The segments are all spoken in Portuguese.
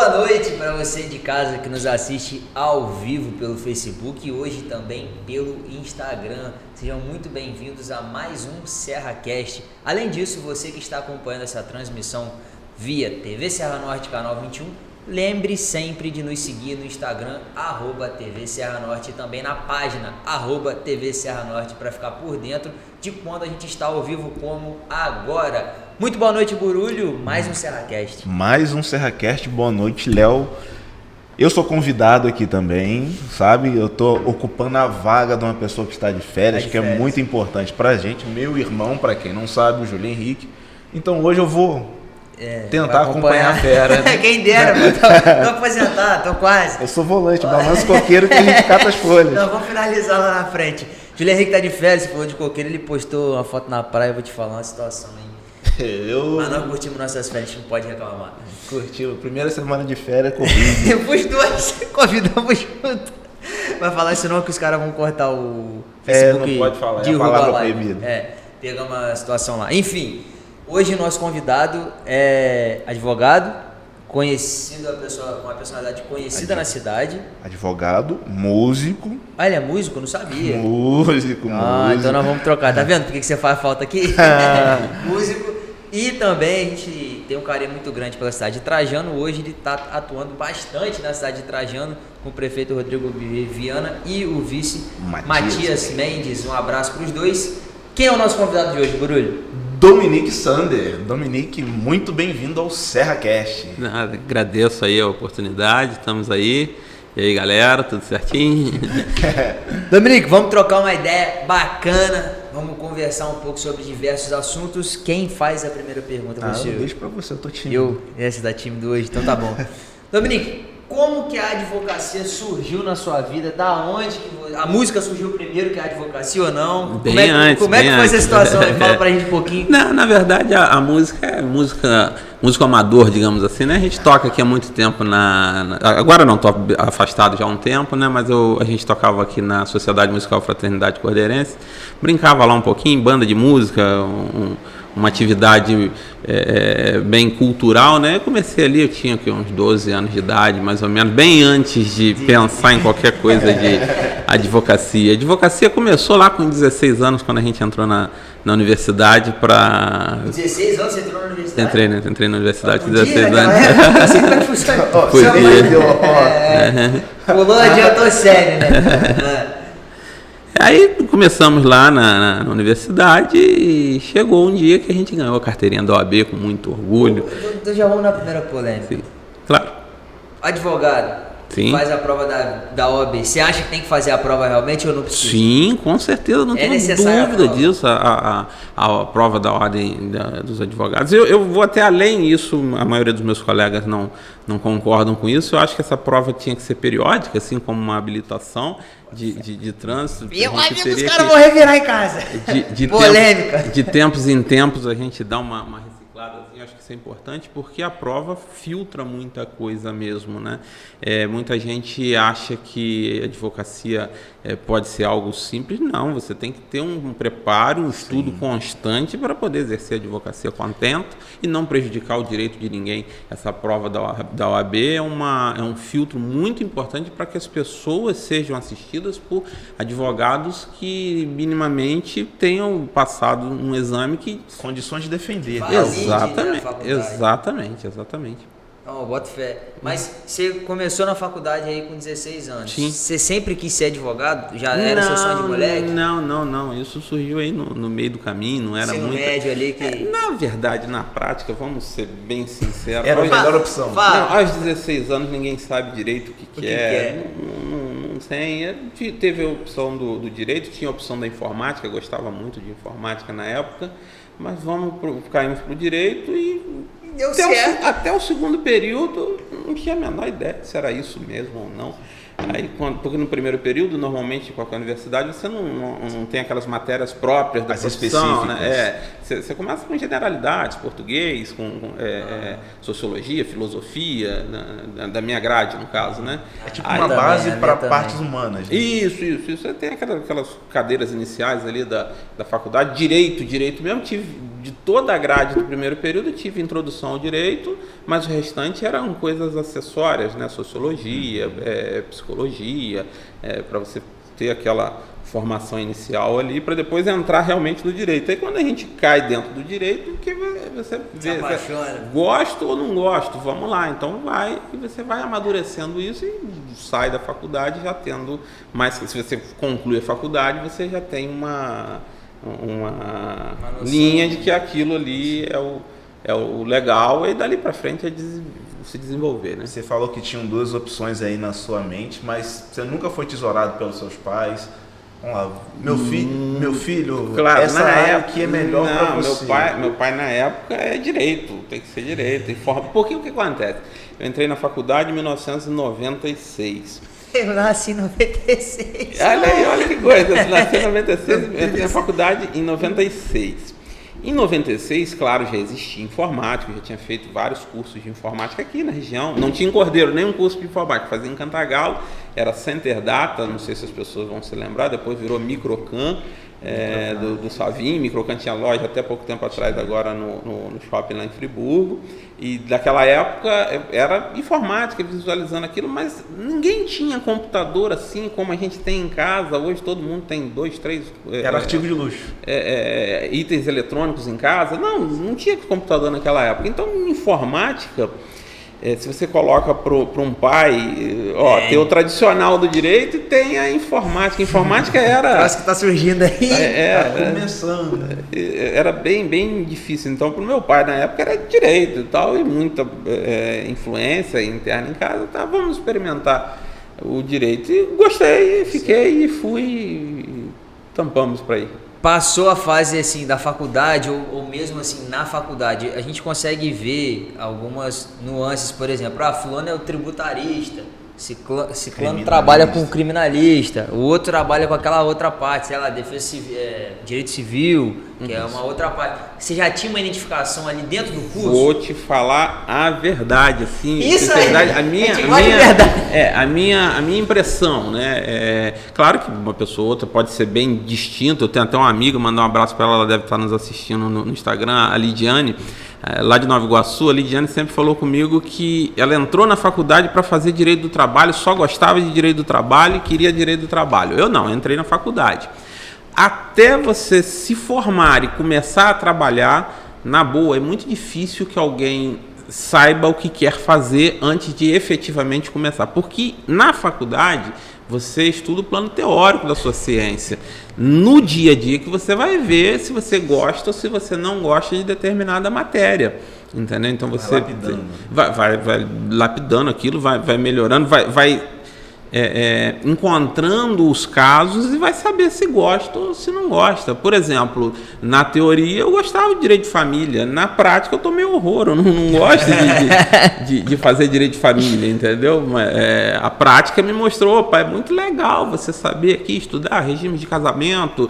Boa noite para você de casa que nos assiste ao vivo pelo Facebook e hoje também pelo Instagram. Sejam muito bem-vindos a mais um SerraCast. Além disso, você que está acompanhando essa transmissão via TV Serra Norte, canal 21, lembre sempre de nos seguir no Instagram, @TV Serra Norte, e também na página, @TV Serra Norte, para ficar por dentro de quando a gente está ao vivo como agora. Muito boa noite, Burulho. Mais um SerraCast. Mais um SerraCast. Boa noite, Léo. Eu sou convidado aqui também, sabe? Eu tô ocupando a vaga de uma pessoa que está de férias, que é muito importante pra gente. Meu irmão, pra quem não sabe, o Júlio Henrique. Então hoje eu vou tentar acompanhar a fera. Né? Quem dera, mano. Tô aposentado, tô quase. Eu sou volante, balanço coqueiro que a gente cata as folhas. Não, vamos finalizar lá na frente. Júlio Henrique tá de férias, você falou de coqueiro, ele postou uma foto na praia, eu vou te falar uma situação aí. Mas nós curtimos nossas férias, não pode reclamar. Curtiu, primeira semana de férias, Covid. Os dois convidamos junto. Vai falar isso não, que os caras vão cortar o Facebook. Não pode falar, é a palavra proibida. Pegamos uma situação lá. Enfim, hoje nosso convidado é advogado, conhecido, uma personalidade conhecida na cidade. Advogado, músico. Ah, ele é músico? Não sabia. Músico. Então nós vamos trocar. Tá vendo por que você faz falta aqui? Músico. E também a gente tem um carinho muito grande pela cidade de Trajano. Hoje ele está atuando bastante na cidade de Trajano com o prefeito Rodrigo Viana e o vice Matias Mendes. Um abraço para os dois. Quem é o nosso convidado de hoje, Burulho? Dominique Sander. Dominique, muito bem-vindo ao SerraCast. Nada, agradeço aí a oportunidade, estamos aí. E aí, galera, tudo certinho? Dominique, vamos trocar uma ideia bacana, vamos conversar um pouco sobre diversos assuntos. Quem faz a primeira pergunta? Você? Eu deixo pra você, eu tô tímido. Você tá tímido hoje, então tá bom. Dominique, como que a advocacia surgiu na sua vida? Da onde que a música surgiu primeiro que a advocacia ou não? Bem como é que foi essa situação? Fala pra gente um pouquinho. Na verdade, a música é músico amador, digamos assim, né? A gente toca aqui há muito tempo agora não, tô afastado já há um tempo, né? Mas a gente tocava aqui na Sociedade Musical Fraternidade Cordeirense, brincava lá um pouquinho, banda de música, uma atividade bem cultural, né? Eu comecei ali, eu tinha aqui uns 12 anos de idade, mais ou menos, bem antes de pensar em qualquer coisa de advocacia. A advocacia começou lá com 16 anos, quando a gente entrou na universidade para... 16 anos você entrou na universidade? Entrei na universidade com 16 anos. Assim que vai funcionar. Pulou, adiantou sério, né? Aí começamos lá na universidade e chegou um dia que a gente ganhou a carteirinha da OAB com muito orgulho. Então já vamos na primeira polêmica. Sim, claro. Advogado, sim, faz a prova da OAB. Você acha que tem que fazer a prova realmente ou não precisa? Sim, com certeza, não tenho dúvida disso, a prova da ordem dos advogados. Eu vou até além disso, a maioria dos meus colegas não concordam com isso. Eu acho que essa prova tinha que ser periódica, assim como uma habilitação de trânsito. Eu acho que os caras vão revirar em casa. Polêmica. De tempos em tempos a gente dá uma reciclada, assim, acho que isso é importante, porque a prova filtra muita coisa mesmo, né? Muita gente acha que a advocacia pode ser algo simples. Não, você tem que ter um preparo, um estudo constante para poder exercer a advocacia contento e não prejudicar o direito de ninguém. Essa prova da OAB é um filtro muito importante para que as pessoas sejam assistidas por advogados que minimamente tenham passado um exame que... Condições de defender. Exatamente. Não, eu boto fé. Mas você começou na faculdade aí com 16 anos. Sim. Você sempre quis ser advogado? Já era seu sonho de moleque? Não. Isso surgiu aí no meio do caminho, não era muito... médio ali que... Na verdade, na prática, vamos ser bem sinceros... Era a melhor opção. Não, aos 16 anos ninguém sabe direito o que é. Não tem. Teve a opção do direito, tinha a opção da informática, eu gostava muito de informática na época, mas caímos para o direito e... Deu certo. Até o segundo período, não tinha a menor ideia se era isso mesmo ou não. Aí, porque no primeiro período, normalmente, em qualquer universidade, você não tem aquelas matérias próprias da profissão, né? Você começa com generalidades, português, com sociologia, filosofia, da minha grade, no caso, né? É tipo uma base para partes humanas. Né? Isso. Você tem aquelas cadeiras iniciais ali da faculdade, direito mesmo, tive de toda a grade do primeiro período eu tive introdução ao direito, mas o restante eram coisas acessórias, né? Sociologia, psicologia, para você ter aquela formação inicial ali, para depois entrar realmente no direito. Aí quando a gente cai dentro do direito, que você vê, gosto ou não gosto, vamos lá, então vai, e você vai amadurecendo isso e sai da faculdade já tendo mais, se você conclui a faculdade, você já tem uma linha de que aquilo ali é o legal, e dali para frente é se desenvolver, né? Você falou que tinham 2 opções aí na sua mente, mas você nunca foi tesourado pelos seus pais? Vamos lá, meu filho, claro, essa área aqui é melhor para você. Meu pai na época é direito, tem que ser direito. Porque o que acontece? Eu entrei na faculdade em 1996. Eu nasci em 96. Olha aí, olha que coisa. Eu nasci em 96, entrei na faculdade em 96. Em 96, claro, já existia informática, eu já tinha feito vários cursos de informática aqui na região. Não tinha em Cordeiro nenhum curso de informática, fazia em Cantagalo, era Center Data, não sei se as pessoas vão se lembrar, depois virou Microcan, do Savim. Microcan tinha loja até pouco tempo atrás, agora no shopping lá em Friburgo, e daquela época era informática, visualizando aquilo, mas ninguém tinha computador assim como a gente tem em casa. Hoje todo mundo tem 2, 3... Era artigo de luxo. Itens eletrônicos em casa. Não tinha computador naquela época. Então, informática... se você coloca para um pai, tem o tradicional do direito e tem a informática. A informática era... Parece que está surgindo aí. Começando. Era bem, bem difícil. Então, para o meu pai, na época, era direito e tal, e muita influência interna em casa. Tá, vamos experimentar o direito. E gostei, fiquei e fui, tampamos para ir. Passou a fase assim da faculdade ou mesmo assim na faculdade, a gente consegue ver algumas nuances, por exemplo, fulano é o tributarista, ciclano trabalha com o criminalista, o outro trabalha com aquela outra parte, sei lá, defesa direito civil, que é uma outra parte. Você já tinha uma identificação ali dentro do curso? Vou te falar a verdade, assim. Isso aí. A minha impressão, né? Claro que uma pessoa ou outra pode ser bem distinta. Eu tenho até uma amiga, mandar um abraço para ela deve estar nos assistindo no Instagram, a Lidiane, lá de Nova Iguaçu. A Lidiane sempre falou comigo que ela entrou na faculdade para fazer direito do trabalho, só gostava de direito do trabalho e queria direito do trabalho. Eu não, eu entrei na faculdade. Até você se formar e começar a trabalhar, na boa, é muito difícil que alguém saiba o que quer fazer antes de efetivamente começar. Porque na faculdade você estuda o plano teórico da sua ciência. No dia a dia que você vai ver se você gosta ou se você não gosta de determinada matéria. Entendeu? Então você vai lapidando aquilo, vai melhorando, vai encontrando os casos e vai saber se gosta ou se não gosta. Por exemplo, na teoria eu gostava de direito de família, na prática eu tomei horror, eu não gosto de fazer direito de família, entendeu? A prática me mostrou, opa, é muito legal você saber aqui, estudar regime de casamento,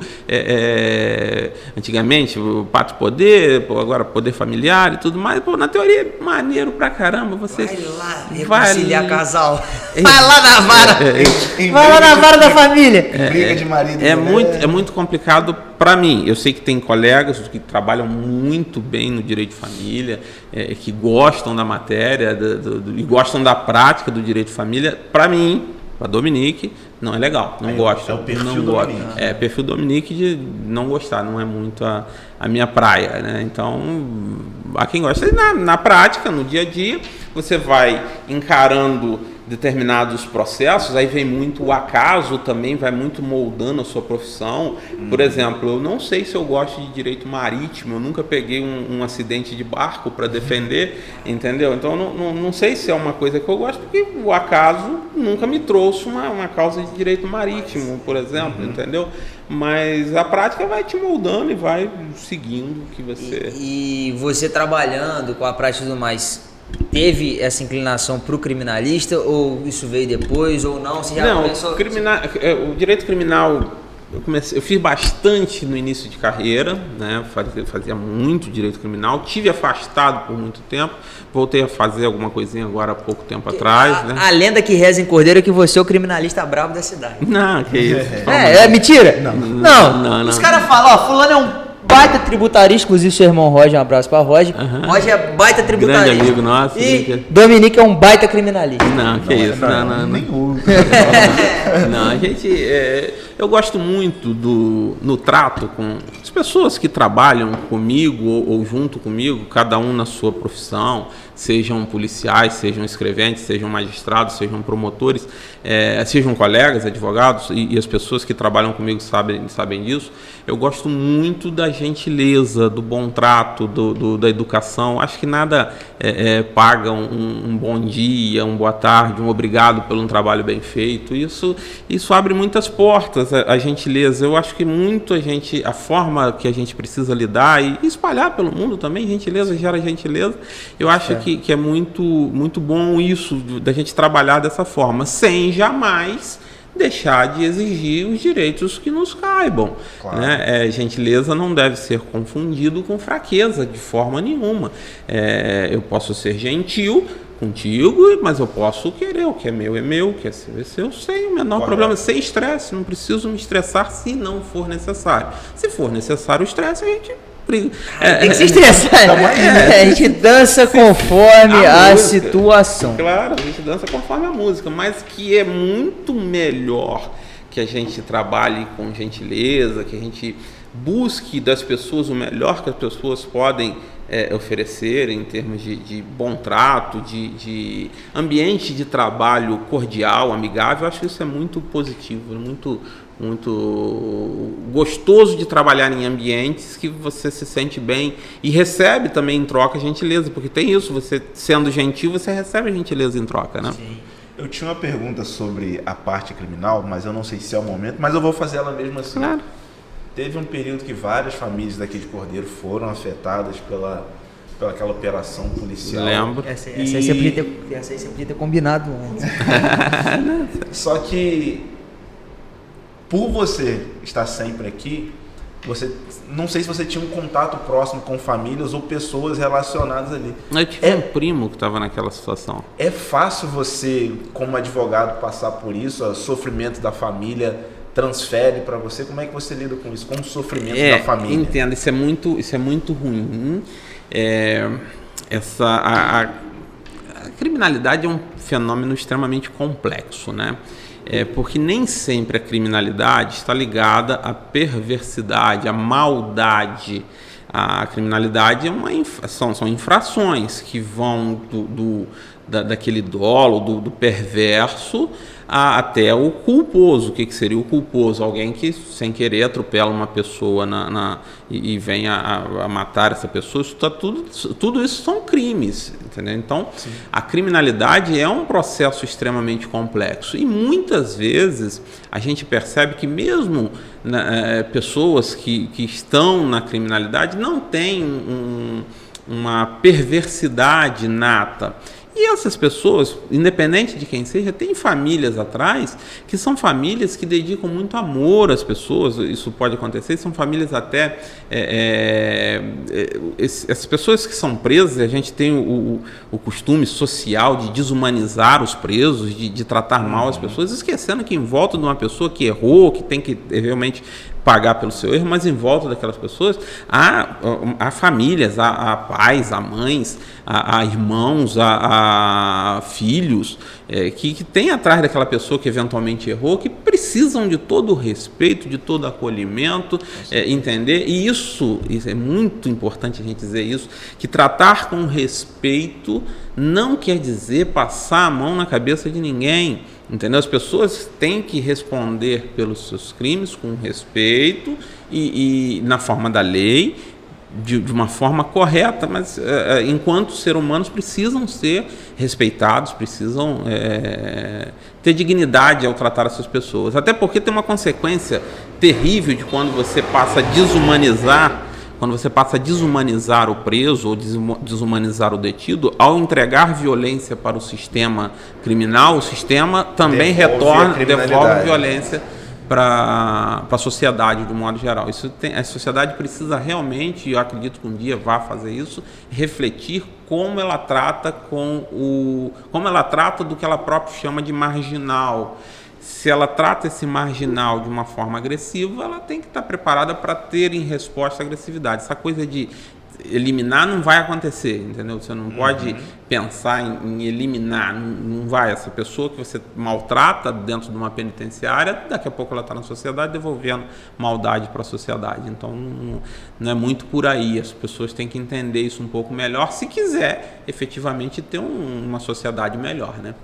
antigamente o pátrio poder, agora poder familiar e tudo mais. Na teoria é maneiro pra caramba, você vai reconciliar casal, vai lá na vara. Vai lá na vara da família. Briga de marido. É muito complicado para mim. Eu sei que tem colegas que trabalham muito bem no direito de família, que gostam da matéria e gostam da prática do direito de família. Para mim, para Dominique, não é legal. Não gosto. É o perfil Dominique. É perfil Dominique de não gostar. Não é muito a minha praia, né? Então, a quem gosta, na prática, no dia a dia, você vai encarando determinados processos, aí vem muito o acaso também, vai muito moldando a sua profissão. Por exemplo, eu não sei se eu gosto de direito marítimo, eu nunca peguei um acidente de barco para defender, entendeu? Então não sei se é uma coisa que eu gosto, porque o acaso nunca me trouxe uma causa de direito marítimo, por exemplo, entendeu? Mas a prática vai te moldando e vai seguindo o que você... E você trabalhando com a prática e tudo mais, teve essa inclinação para o criminalista ou isso veio depois ou não? Você já começou... O direito criminal eu fiz bastante no início de carreira, né? Fazia muito direito criminal, tive afastado por muito tempo, voltei a fazer alguma coisinha agora há pouco tempo atrás. Né? A lenda que reza em Cordeiro é que você é o criminalista bravo da cidade. Não, que isso. É mentira? Não. Os caras falam, fulano é um baita tributarista, inclusive seu irmão Roger, um abraço pra Roger. Roger é baita tributarista. Grande amigo nosso. E Dominique é um baita criminalista. Não, que isso, não. Nem uso. Não, a gente... eu gosto muito no trato com as pessoas que trabalham comigo ou junto comigo, cada um na sua profissão, sejam policiais, sejam escreventes, sejam magistrados, sejam promotores, sejam colegas, advogados, e as pessoas que trabalham comigo sabem disso. Eu gosto muito da gentileza, do bom trato, da educação. Acho que nada paga um bom dia, uma boa tarde, um obrigado por um trabalho bem feito. Isso abre muitas portas, a gentileza. Eu acho que a forma que a gente precisa lidar e espalhar pelo mundo também, gentileza gera gentileza. Eu acho que é muito, muito bom isso, da gente trabalhar dessa forma, sem jamais deixar de exigir os direitos que nos caibam. Claro. Né? Gentileza não deve ser confundido com fraqueza, de forma nenhuma. Eu posso ser gentil contigo, mas eu posso querer, o que é meu, o que é seu, sem o menor problema, sem estresse. Não preciso me estressar se não for necessário. Se for necessário o estresse, a gente briga. Tem que se estressar. A gente dança conforme a situação. Claro, a gente dança conforme a música, mas que é muito melhor que a gente trabalhe com gentileza, que a gente busque das pessoas o melhor que as pessoas podem oferecer em termos de bom trato, de ambiente de trabalho cordial, amigável. Eu acho que isso é muito positivo, muito gostoso de trabalhar em ambientes que você se sente bem e recebe também em troca gentileza, porque tem isso, você sendo gentil, você recebe gentileza em troca, né? Sim. Eu tinha uma pergunta sobre a parte criminal, mas eu não sei se é o momento, mas eu vou fazer ela mesmo assim. Claro. Teve um período que várias famílias daqui de Cordeiro foram afetadas pela aquela operação policial. Lembro. Essa aí você podia ter combinado antes. Só que, por você estar sempre aqui, não sei se você tinha um contato próximo com famílias ou pessoas relacionadas ali. Eu tive um primo que estava naquela situação. É fácil você, como advogado, passar por isso? O sofrimento da família transfere para você? Como é que você lida com isso? Com o sofrimento da família? Entendo, isso é muito ruim. A criminalidade é um fenômeno extremamente complexo, né? Porque nem sempre a criminalidade está ligada à perversidade, à maldade. A criminalidade são infrações que vão daquele dolo, do perverso, até o culposo. O que seria o culposo? Alguém que, sem querer, atropela uma pessoa e vem a matar essa pessoa. Tudo isso são crimes, entendeu? Então, sim, a criminalidade é um processo extremamente complexo. E muitas vezes a gente percebe que mesmo pessoas que estão na criminalidade não têm uma perversidade nata. E essas pessoas, independente de quem seja, tem famílias atrás que são famílias que dedicam muito amor às pessoas. Isso pode acontecer, são famílias até... essas pessoas que são presas, a gente tem o costume social de desumanizar os presos, de tratar mal as pessoas, esquecendo que em volta de uma pessoa que errou, que tem que realmente pagar pelo seu erro, mas em volta daquelas pessoas há famílias, há pais, há mães, há irmãos, há filhos que tem atrás daquela pessoa que eventualmente errou, que precisam de todo o respeito, de todo o acolhimento, entender? E isso é muito importante a gente dizer isso, que tratar com respeito não quer dizer passar a mão na cabeça de ninguém. Entendeu? As pessoas têm que responder pelos seus crimes com respeito e na forma da lei, de uma forma correta, mas enquanto seres humanos precisam ser respeitados, precisam ter dignidade ao tratar essas pessoas. Até porque tem uma consequência terrível de quando você passa a desumanizar o preso ou desumanizar o detido, ao entregar violência para o sistema criminal, o sistema também devolve violência para a sociedade de um modo geral. A sociedade precisa realmente, eu acredito que um dia vá fazer isso, refletir como ela trata do que ela própria chama de marginal. se ela trata esse marginal de uma forma agressiva, ela tem que estar preparada para ter em resposta à agressividade. Essa coisa de eliminar não vai acontecer, entendeu? Você não pode pensar em eliminar, não vai. Essa pessoa que você maltrata dentro de uma penitenciária, daqui a pouco ela está na sociedade devolvendo maldade para a sociedade. Então não é muito por aí. As pessoas têm que entender isso um pouco melhor se quiser efetivamente ter uma sociedade melhor, né?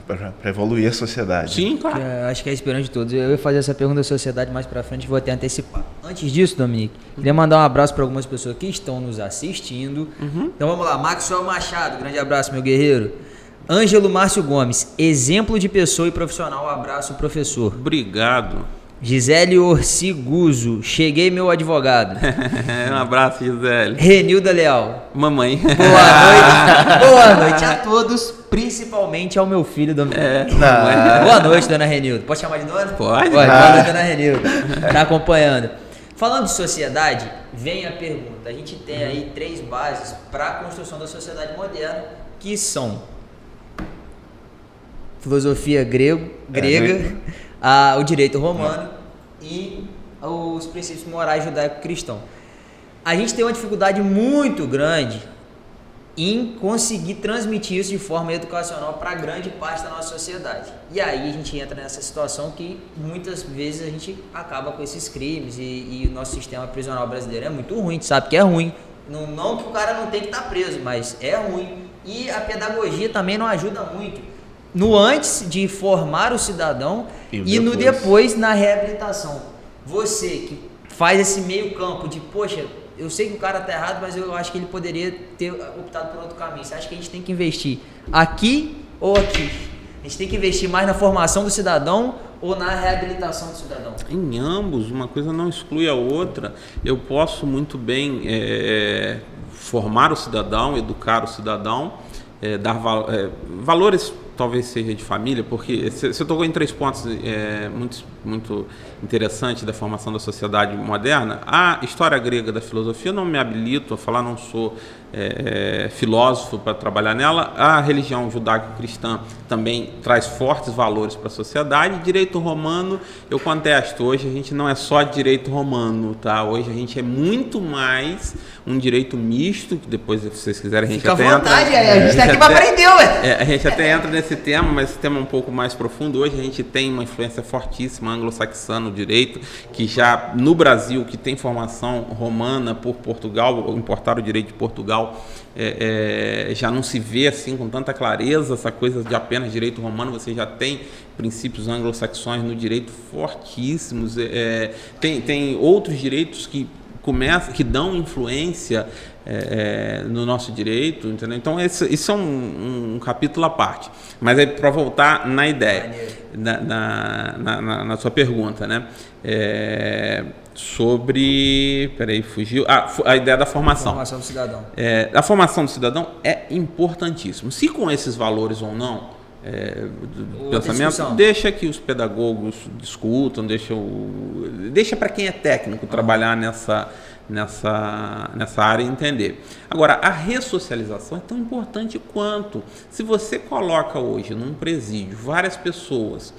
Para evoluir a sociedade. Sim, claro. Acho que é a esperança de todos. Eu ia fazer essa pergunta da sociedade mais para frente, vou até antecipar. Antes disso, Dominique, queria mandar um abraço para algumas pessoas que estão nos assistindo. Então vamos lá, Maxwell Machado, grande abraço, meu guerreiro. Ângelo Márcio Gomes, exemplo de pessoa e profissional, abraço, professor. Obrigado. Gisele Orciguzo, cheguei, meu advogado. Um abraço, Gisele. Renilda Leal. Mamãe. Boa noite a todos, principalmente ao meu filho, Dominique. Boa noite, dona Renilda. Pode chamar de dona? Pode. Boa noite, dona Renilda. Tá acompanhando. Falando de sociedade, vem a pergunta. A gente tem aí 3 bases para a construção da sociedade moderna, que são filosofia grega, o direito romano e os princípios morais judaico-cristãos. A gente tem uma dificuldade muito grande em conseguir transmitir isso de forma educacional para grande parte da nossa sociedade. E aí a gente entra nessa situação que muitas vezes a gente acaba com esses crimes e o nosso sistema prisional brasileiro é muito ruim, a gente sabe que é ruim. Não que o cara não tem que estar preso, mas é ruim. E a pedagogia também não ajuda muito no antes de formar o cidadão e no depois na reabilitação. Você que faz esse meio campo de, poxa, eu sei que o cara tá errado, mas eu acho que ele poderia ter optado por outro caminho. Você acha que a gente tem que investir aqui ou aqui? A gente tem que investir mais na formação do cidadão ou na reabilitação do cidadão? Em ambos, uma coisa não exclui a outra. Eu posso muito bem formar o cidadão, educar o cidadão, dar valores, talvez seja de família, porque você tocou em 3 pontos muito interessantes da formação da sociedade moderna. A história grega da filosofia, eu não me habilito a falar, não sou filósofo para trabalhar nela. A religião judaico-cristã também traz fortes valores para a sociedade. Direito romano, eu contesto. Hoje a gente não é só direito romano, tá? Hoje a gente é muito mais um direito misto, que depois, se vocês quiserem, a gente Fica até à vontade, entra... a gente tá aqui para aprender, ué. A gente até entra nesse tema, mas esse tema é um pouco mais profundo. Hoje a gente tem uma influência fortíssima anglo-saxã no direito, que já no Brasil, que tem formação romana por Portugal, importar o direito de Portugal, já não se vê assim com tanta clareza essa coisa de apenas direito romano. Você já tem princípios anglo-saxões no direito fortíssimos, tem outros direitos que dão influência no nosso direito, entendeu? Então isso é um capítulo à parte, mas é para voltar na ideia, na sua pergunta, né? Sobre, fugiu, a ideia da formação. Formação do cidadão. A formação do cidadão é importantíssimo. Se com esses valores ou não, pensamento, discussão. Deixa que os pedagogos discutam, deixa para quem é técnico trabalhar nessa área e entender. Agora, a ressocialização é tão importante quanto. Se você coloca hoje num presídio várias pessoas,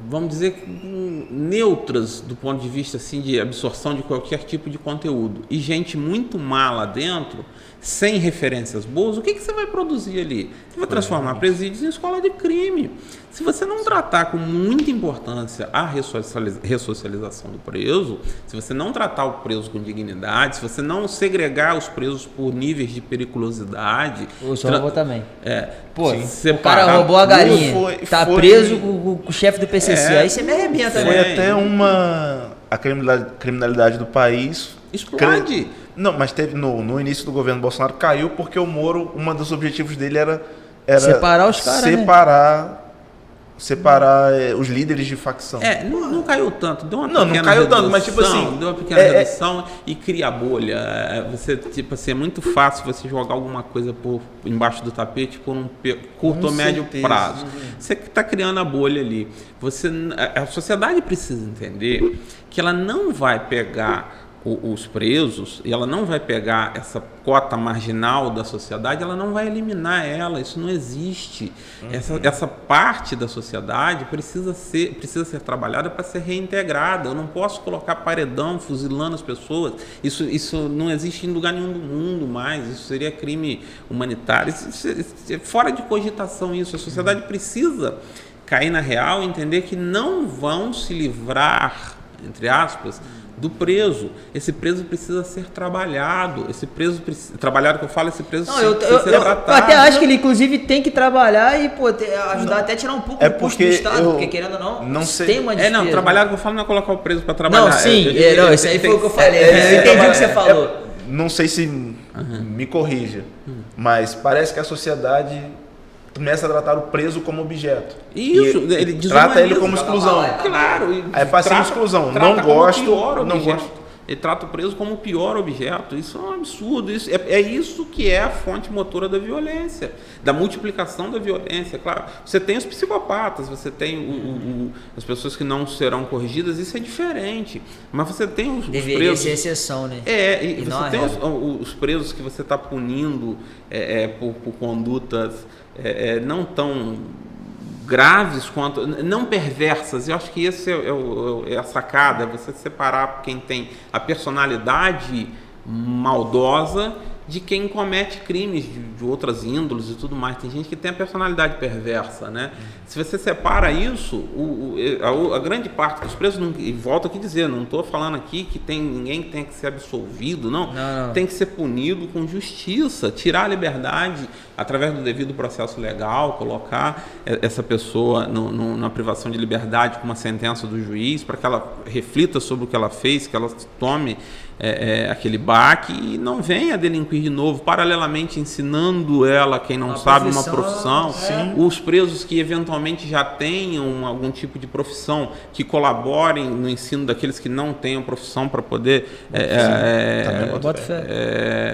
vamos dizer, neutras do ponto de vista assim, de absorção de qualquer tipo de conteúdo, e gente muito má lá dentro, sem referências boas, o que você vai produzir ali? Você vai transformar presídios em escola de crime. Se você não tratar com muita importância a ressocialização do preso, se você não tratar o preso com dignidade, se você não segregar os presos por níveis de periculosidade... O senhor roubou também. O cara roubou a galinha, tá preso com o chefe do PCC, aí você me arrebenta. Foi até a criminalidade do país... Explode. Não, mas teve no início do governo Bolsonaro, caiu porque o Moro, um dos objetivos dele era separar os caras, separar os líderes de facção. Não caiu tanto, deu uma pequena redução, caiu tanto, mas tipo assim, deu uma pequena redução e cria bolha. Você, tipo assim, é muito fácil você jogar alguma coisa embaixo do tapete por um curto ou médio prazo. Você está criando a bolha ali. A sociedade precisa entender que ela não vai pegar os presos, e ela não vai pegar essa cota marginal da sociedade, ela não vai eliminar ela, isso não existe. Essa parte da sociedade precisa ser trabalhada para ser reintegrada. Eu não posso colocar paredão fuzilando as pessoas, isso não existe em lugar nenhum do mundo mais, isso seria crime humanitário, isso é fora de cogitação isso. A sociedade precisa cair na real e entender que não vão se livrar, entre aspas, do preso. Esse preso precisa ser trabalhado. Trabalhado que eu falo, esse preso precisa ser tratado. Eu até acho que ele, inclusive, tem que trabalhar e ajudar até a tirar um pouco do custo do Estado, porque querendo ou não sei. Tem uma despesa. Trabalhado que eu falo não é colocar o preso para trabalhar. Não, sim, isso aí foi o que eu falei. Eu entendi o que você falou. Não sei se me corrija, mas parece que a sociedade começa a tratar o preso como objeto. Isso, ele trata ele como exclusão. Claro. Aí passa exclusão. Não gosto. Ele trata o preso como o pior objeto. Isso é um absurdo. É isso que é a fonte motora da violência, da multiplicação da violência. Claro, você tem os psicopatas, você tem as pessoas que não serão corrigidas, isso é diferente. Mas você tem os Deveria presos... ser exceção, né? E você tem os presos que você está punindo por condutas não tão graves quanto, não perversas. Eu acho que esse é a sacada, você separar quem tem a personalidade maldosa de quem comete crimes de outras índoles e tudo mais. Tem gente que tem a personalidade perversa, né? Se você separa isso, a grande parte dos presos, e volto aqui a dizer, não estou falando aqui que ninguém tem que ser absolvido, não. Tem que ser punido com justiça, tirar a liberdade através do devido processo legal, colocar essa pessoa na privação de liberdade com uma sentença do juiz, para que ela reflita sobre o que ela fez, que ela tome aquele baque e não venha delinquir de novo, paralelamente ensinando ela, quem não sabe, uma profissão. Os presos que eventualmente já tenham algum tipo de profissão, que colaborem no ensino daqueles que não tenham profissão, para poder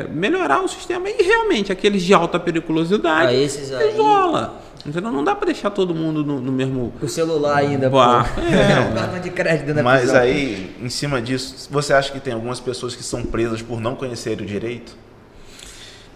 melhorar o sistema. E realmente aqueles de alta periculosidade isola. Então não dá para deixar todo mundo no mesmo... O celular ainda, cartão de crédito na Mas prisão. aí, em cima disso, você acha que tem algumas pessoas que são presas por não conhecerem o direito?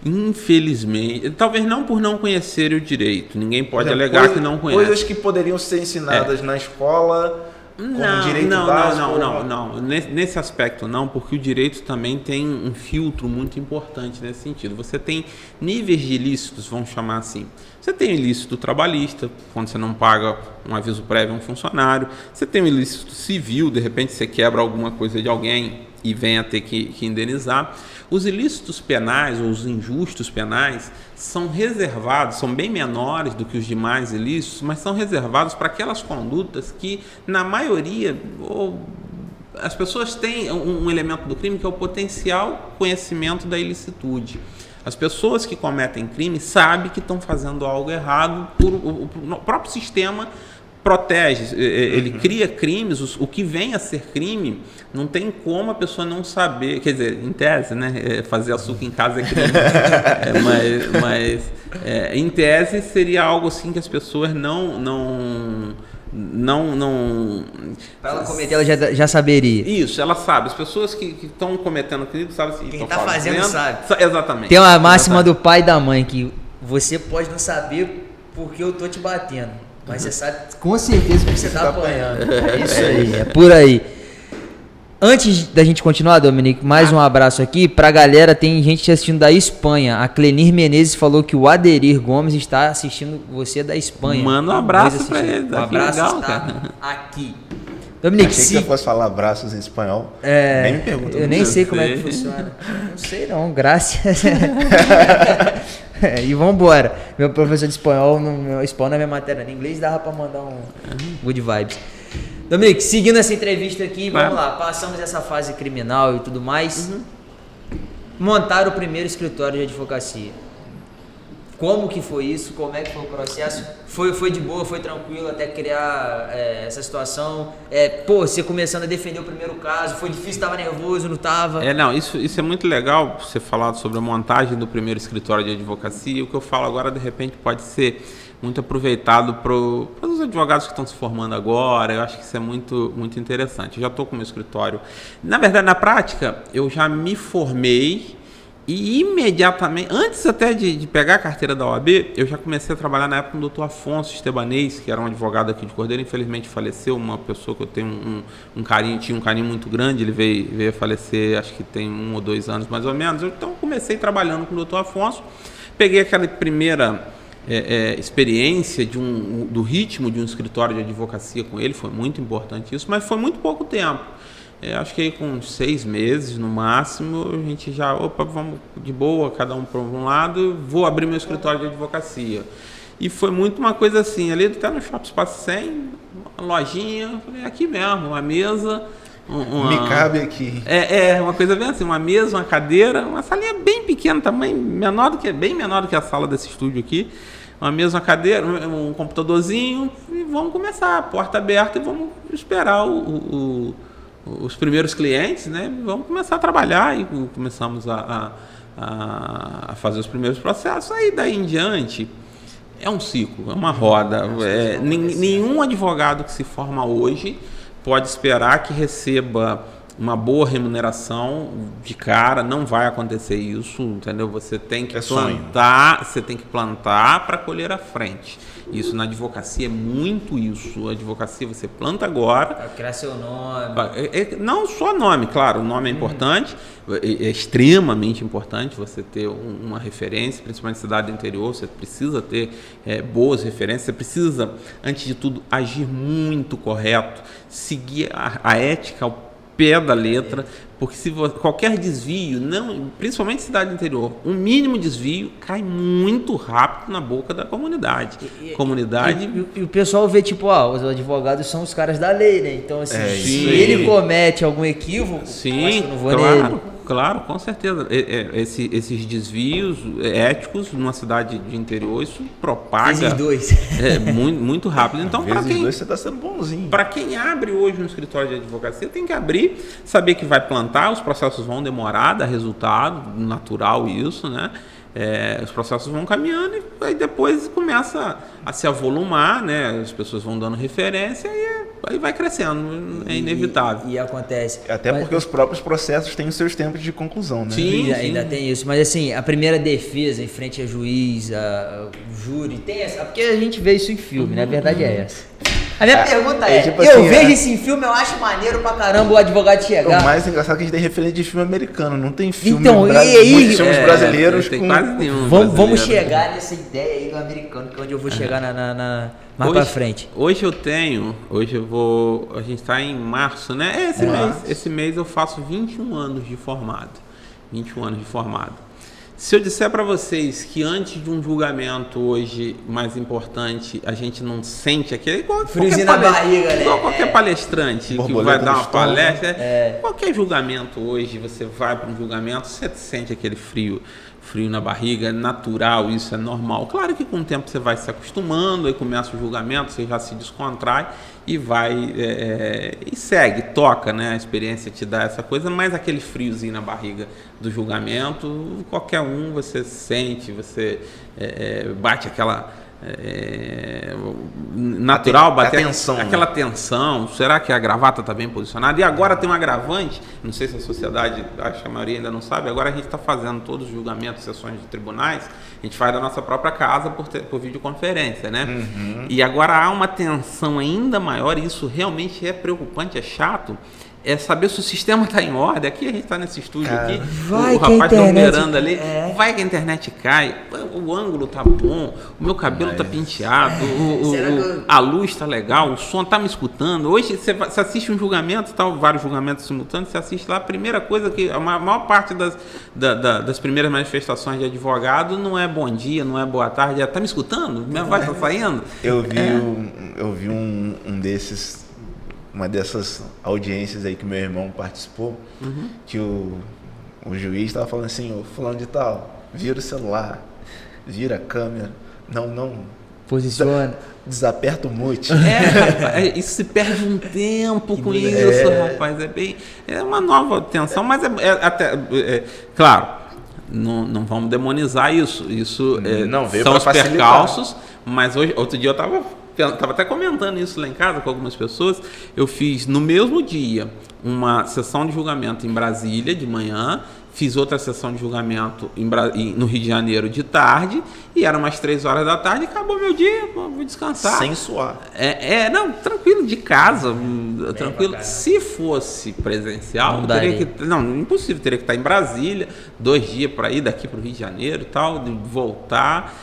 Infelizmente, talvez não por não conhecer o direito. Ninguém pode alegar que não conhece. Coisas que poderiam ser ensinadas na escola, como direito básico. Não. Nesse aspecto não, porque o direito também tem um filtro muito importante nesse sentido. Você tem níveis de ilícitos, vamos chamar assim. Você tem o ilícito trabalhista, quando você não paga um aviso prévio a um funcionário. Você tem o ilícito civil, de repente você quebra alguma coisa de alguém e vem a ter que indenizar. Os ilícitos penais, ou os injustos penais, são reservados, são bem menores do que os demais ilícitos, mas são reservados para aquelas condutas que, na maioria, as pessoas têm um elemento do crime que é o potencial conhecimento da ilicitude. As pessoas que cometem crime sabem que estão fazendo algo errado, o próprio sistema protege, ele cria crimes, o que vem a ser crime, não tem como a pessoa não saber, quer dizer, em tese, né, fazer açúcar em casa é crime, mas em tese seria algo assim que as pessoas não para ela cometer, ela já saberia. Isso, ela sabe. As pessoas que estão cometendo crime sabem assim. Quem está fazendo sabe. Exatamente. Tem uma máxima do pai e da mãe que você pode não saber porque eu tô te batendo, mas você sabe com certeza que você está apanhando. É isso aí, é por aí. Antes da gente continuar, Dominique, mais um abraço aqui pra galera. Tem gente assistindo da Espanha. A Clenir Menezes falou que o Aderir Gomes está assistindo você da Espanha. Manda um abraço pra ele. Um abraço, legal, está cara. aqui. Dominique, Achei que você fosse falar abraços em espanhol. Nem me pergunta. Eu nem sei como é que funciona. Não sei não, graças. E vambora. Meu professor de espanhol, espanhol na minha matéria, em inglês dava pra mandar um good vibes. Dominique, seguindo essa entrevista aqui, vamos lá, passamos essa fase criminal e tudo mais. Montaram o primeiro escritório de advocacia. Como que foi isso? Como é que foi o processo? Foi de boa, foi tranquilo até criar essa situação? Você começando a defender o primeiro caso, foi difícil, estava nervoso, não estava? Isso é muito legal, você falar sobre a montagem do primeiro escritório de advocacia. O que eu falo agora, de repente, pode ser muito aproveitado para os advogados que estão se formando agora. Eu acho que isso é muito, muito interessante. Eu já estou com o meu escritório. Na verdade, na prática, eu já me formei e imediatamente, antes até de pegar a carteira da OAB, eu já comecei a trabalhar na época com o Dr. Afonso Estebanês, que era um advogado aqui de Cordeiro. Infelizmente faleceu, uma pessoa que eu tenho tinha um carinho muito grande. Ele veio a falecer, acho que tem 1 ou 2 anos mais ou menos. Então comecei trabalhando com o Dr. Afonso, peguei aquela primeira experiência do ritmo de um escritório de advocacia com ele. Foi muito importante isso, mas foi muito pouco tempo. Acho que aí com 6 meses no máximo, a gente já, vamos de boa, cada um para um lado, vou abrir meu escritório de advocacia. E foi muito uma coisa assim, ali até no Shopping Espaço 100, uma lojinha, falei, aqui mesmo, uma mesa. Me cabe aqui. Uma coisa bem assim, uma mesa, uma cadeira, uma salinha bem pequena, tamanho bem menor do que a sala desse estúdio aqui. Uma mesa, uma cadeira, um computadorzinho, e vamos começar, porta aberta, e vamos esperar os primeiros clientes, né? Vamos começar a trabalhar, e começamos a fazer os primeiros processos. Aí daí em diante é um ciclo, é uma roda. Nenhum advogado que se forma hoje pode esperar que receba uma boa remuneração de cara. Não vai acontecer isso, entendeu? Você tem que plantar para colher à frente. Isso na advocacia é muito isso. A advocacia você planta agora. Para criar seu nome. Não só nome, claro, o nome é importante, é extremamente importante você ter uma referência, principalmente na cidade do interior. Você precisa ter boas referências, você precisa, antes de tudo, agir muito correto, seguir a ética ao pé da letra, porque se qualquer desvio, principalmente em cidade do interior, um mínimo desvio cai muito rápido na boca da comunidade. E o pessoal vê, tipo, os advogados são os caras da lei, né? Então, assim, se ele comete algum equívoco, eu acho que eu não vou nele. Claro, com certeza. Esses desvios éticos numa cidade de interior, isso propaga. Esses dois. Muito, muito rápido. Então, para quem você está sendo bonzinho. Para quem abre hoje um escritório de advocacia, tem que abrir, saber que vai plantar, os processos vão demorar, dá resultado, natural isso, né? Os processos vão caminhando e aí depois começa a se avolumar, né? As pessoas vão dando referência e aí vai crescendo, é inevitável. E acontece. Porque os próprios processos têm os seus tempos de conclusão, né? Sim, ainda tem isso. Mas assim, a primeira defesa em frente a juiz, a júri, tem essa. Porque a gente vê isso em filme, né? A verdade é essa. A minha pergunta tipo eu assim, vejo isso em filme, eu acho maneiro pra caramba o advogado chegar. O mais engraçado é que a gente tem referência de filme americano, não tem filme então, muitos filmes brasileiros. Tem quase nenhum vamos chegar nessa ideia aí do americano, que é onde eu vou chegar mais pra frente. Hoje a gente está em março, né? Esse mês eu faço 21 anos de formado. 21 anos de formado. Se eu disser para vocês que antes de um julgamento hoje mais importante, a gente não sente aquele friozinho na barriga, né? Igual qualquer palestrante que vai dar uma palestra. É. Qualquer julgamento hoje, você vai para um julgamento, você sente aquele frio na barriga, é natural, isso é normal. Claro que com o tempo você vai se acostumando, aí começa o julgamento, você já se descontrai e vai e segue, toca, né? A experiência te dá essa coisa, mas aquele friozinho na barriga do julgamento, qualquer um você sente, você bate aquela natural, bater tensão, aquela tensão. Será que a gravata está bem posicionada? E agora tem um agravante, não sei se a sociedade, acho que a maioria ainda não sabe, agora a gente está fazendo todos os julgamentos, sessões de tribunais, a gente faz da nossa própria casa por videoconferência, né? Uhum. E agora há uma tensão ainda maior, e isso realmente é preocupante, é chato, é saber se o sistema está em ordem. Aqui a gente está nesse estúdio aqui, o rapaz está numerando ali, vai que a internet cai, o ângulo tá bom, o meu cabelo tá penteado, a luz está legal, o som tá me escutando. Hoje você assiste um julgamento, vários julgamentos simultâneos, você assiste lá, a primeira coisa que a maior parte das primeiras manifestações de advogado não é bom dia, não é boa tarde, tá me escutando? Minha voz tá saindo? Eu vi um desses, uma dessas audiências aí que meu irmão participou, que o juiz estava falando assim, ô fulano de tal, vira o celular, vira a câmera, não posiciona, desaperta o mute. Rapaz, isso se perde um tempo com isso, rapaz, é uma nova tensão, mas claro, Não vamos demonizar isso. Isso não, veio são pra os facilitar. percalços, mas outro dia eu estava até comentando isso lá em casa com algumas pessoas. Eu fiz no mesmo dia uma sessão de julgamento em Brasília de manhã, fiz outra sessão de julgamento no Rio de Janeiro de tarde, e eram umas 3 horas da tarde, e acabou meu dia, vou descansar. Sem suar. Não, tranquilo, de casa, tranquilo. Se fosse presencial, impossível, teria que estar em Brasília, 2 dias para ir daqui para o Rio de Janeiro e tal, voltar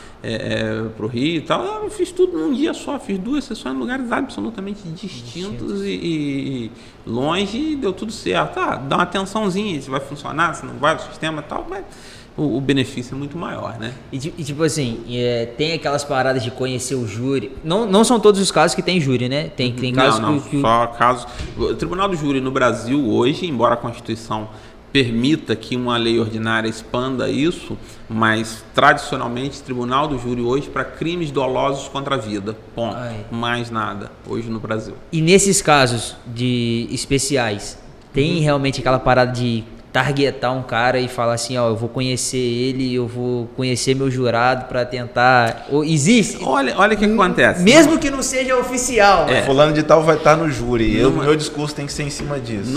para o Rio e tal. Eu fiz tudo num dia só, fiz 2 sessões em lugares absolutamente distintos e longe, e deu tudo certo. Dá uma atençãozinha, se vai funcionar, se não vai, o sistema e tal, mas o benefício é muito maior, né? E tipo assim, tem aquelas paradas de conhecer o júri. Não são todos os casos que tem júri, né? Tem casos só casos. O Tribunal do Júri no Brasil hoje, embora a Constituição permita que uma lei ordinária expanda isso, mas tradicionalmente o Tribunal do Júri hoje para crimes dolosos contra a vida, ponto, mais nada hoje no Brasil. E nesses casos de especiais, tem realmente aquela parada de targetar um cara e falar assim, eu vou conhecer ele, eu vou conhecer meu jurado para tentar... Existe? Olha o que acontece. Mesmo que não seja oficial. Fulano de tal vai estar no júri. Meu discurso tem que ser em cima disso.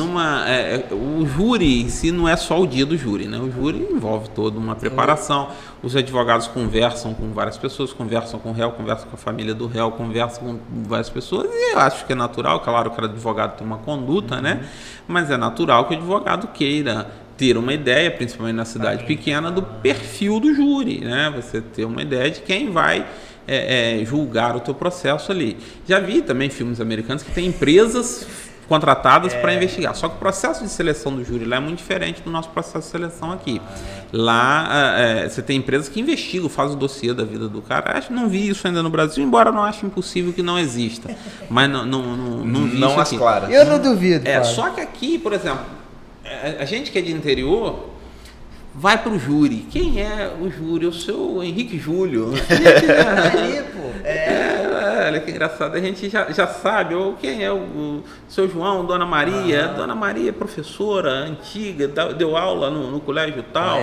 O júri em si não é só o dia do júri, né? O júri envolve toda uma preparação. Os advogados conversam com várias pessoas, conversam com o réu, conversam com a família do réu, conversam com várias pessoas, e eu acho que é natural, claro que o advogado tem uma conduta, né? Mas é natural que o advogado queira ter uma ideia, principalmente na cidade pequena, do perfil do júri, né? Você ter uma ideia de quem vai julgar o teu processo ali. Já vi também filmes americanos que tem empresas contratadas para investigar. Só que o processo de seleção do júri lá é muito diferente do nosso processo de seleção aqui. Lá você tem empresas que investigam, fazem o dossiê da vida do cara. Não vi isso ainda no Brasil, embora não ache impossível que não exista. Mas não vi não isso as aqui. claras. Eu não duvido. Só que aqui, por exemplo, a gente que é de interior vai para o júri. Quem é o júri? O seu Henrique Júlio. Ali, pô. Olha que engraçado, a gente já sabe, ou quem é o seu João, Dona Maria. Dona Maria é professora antiga, deu aula no colégio tal.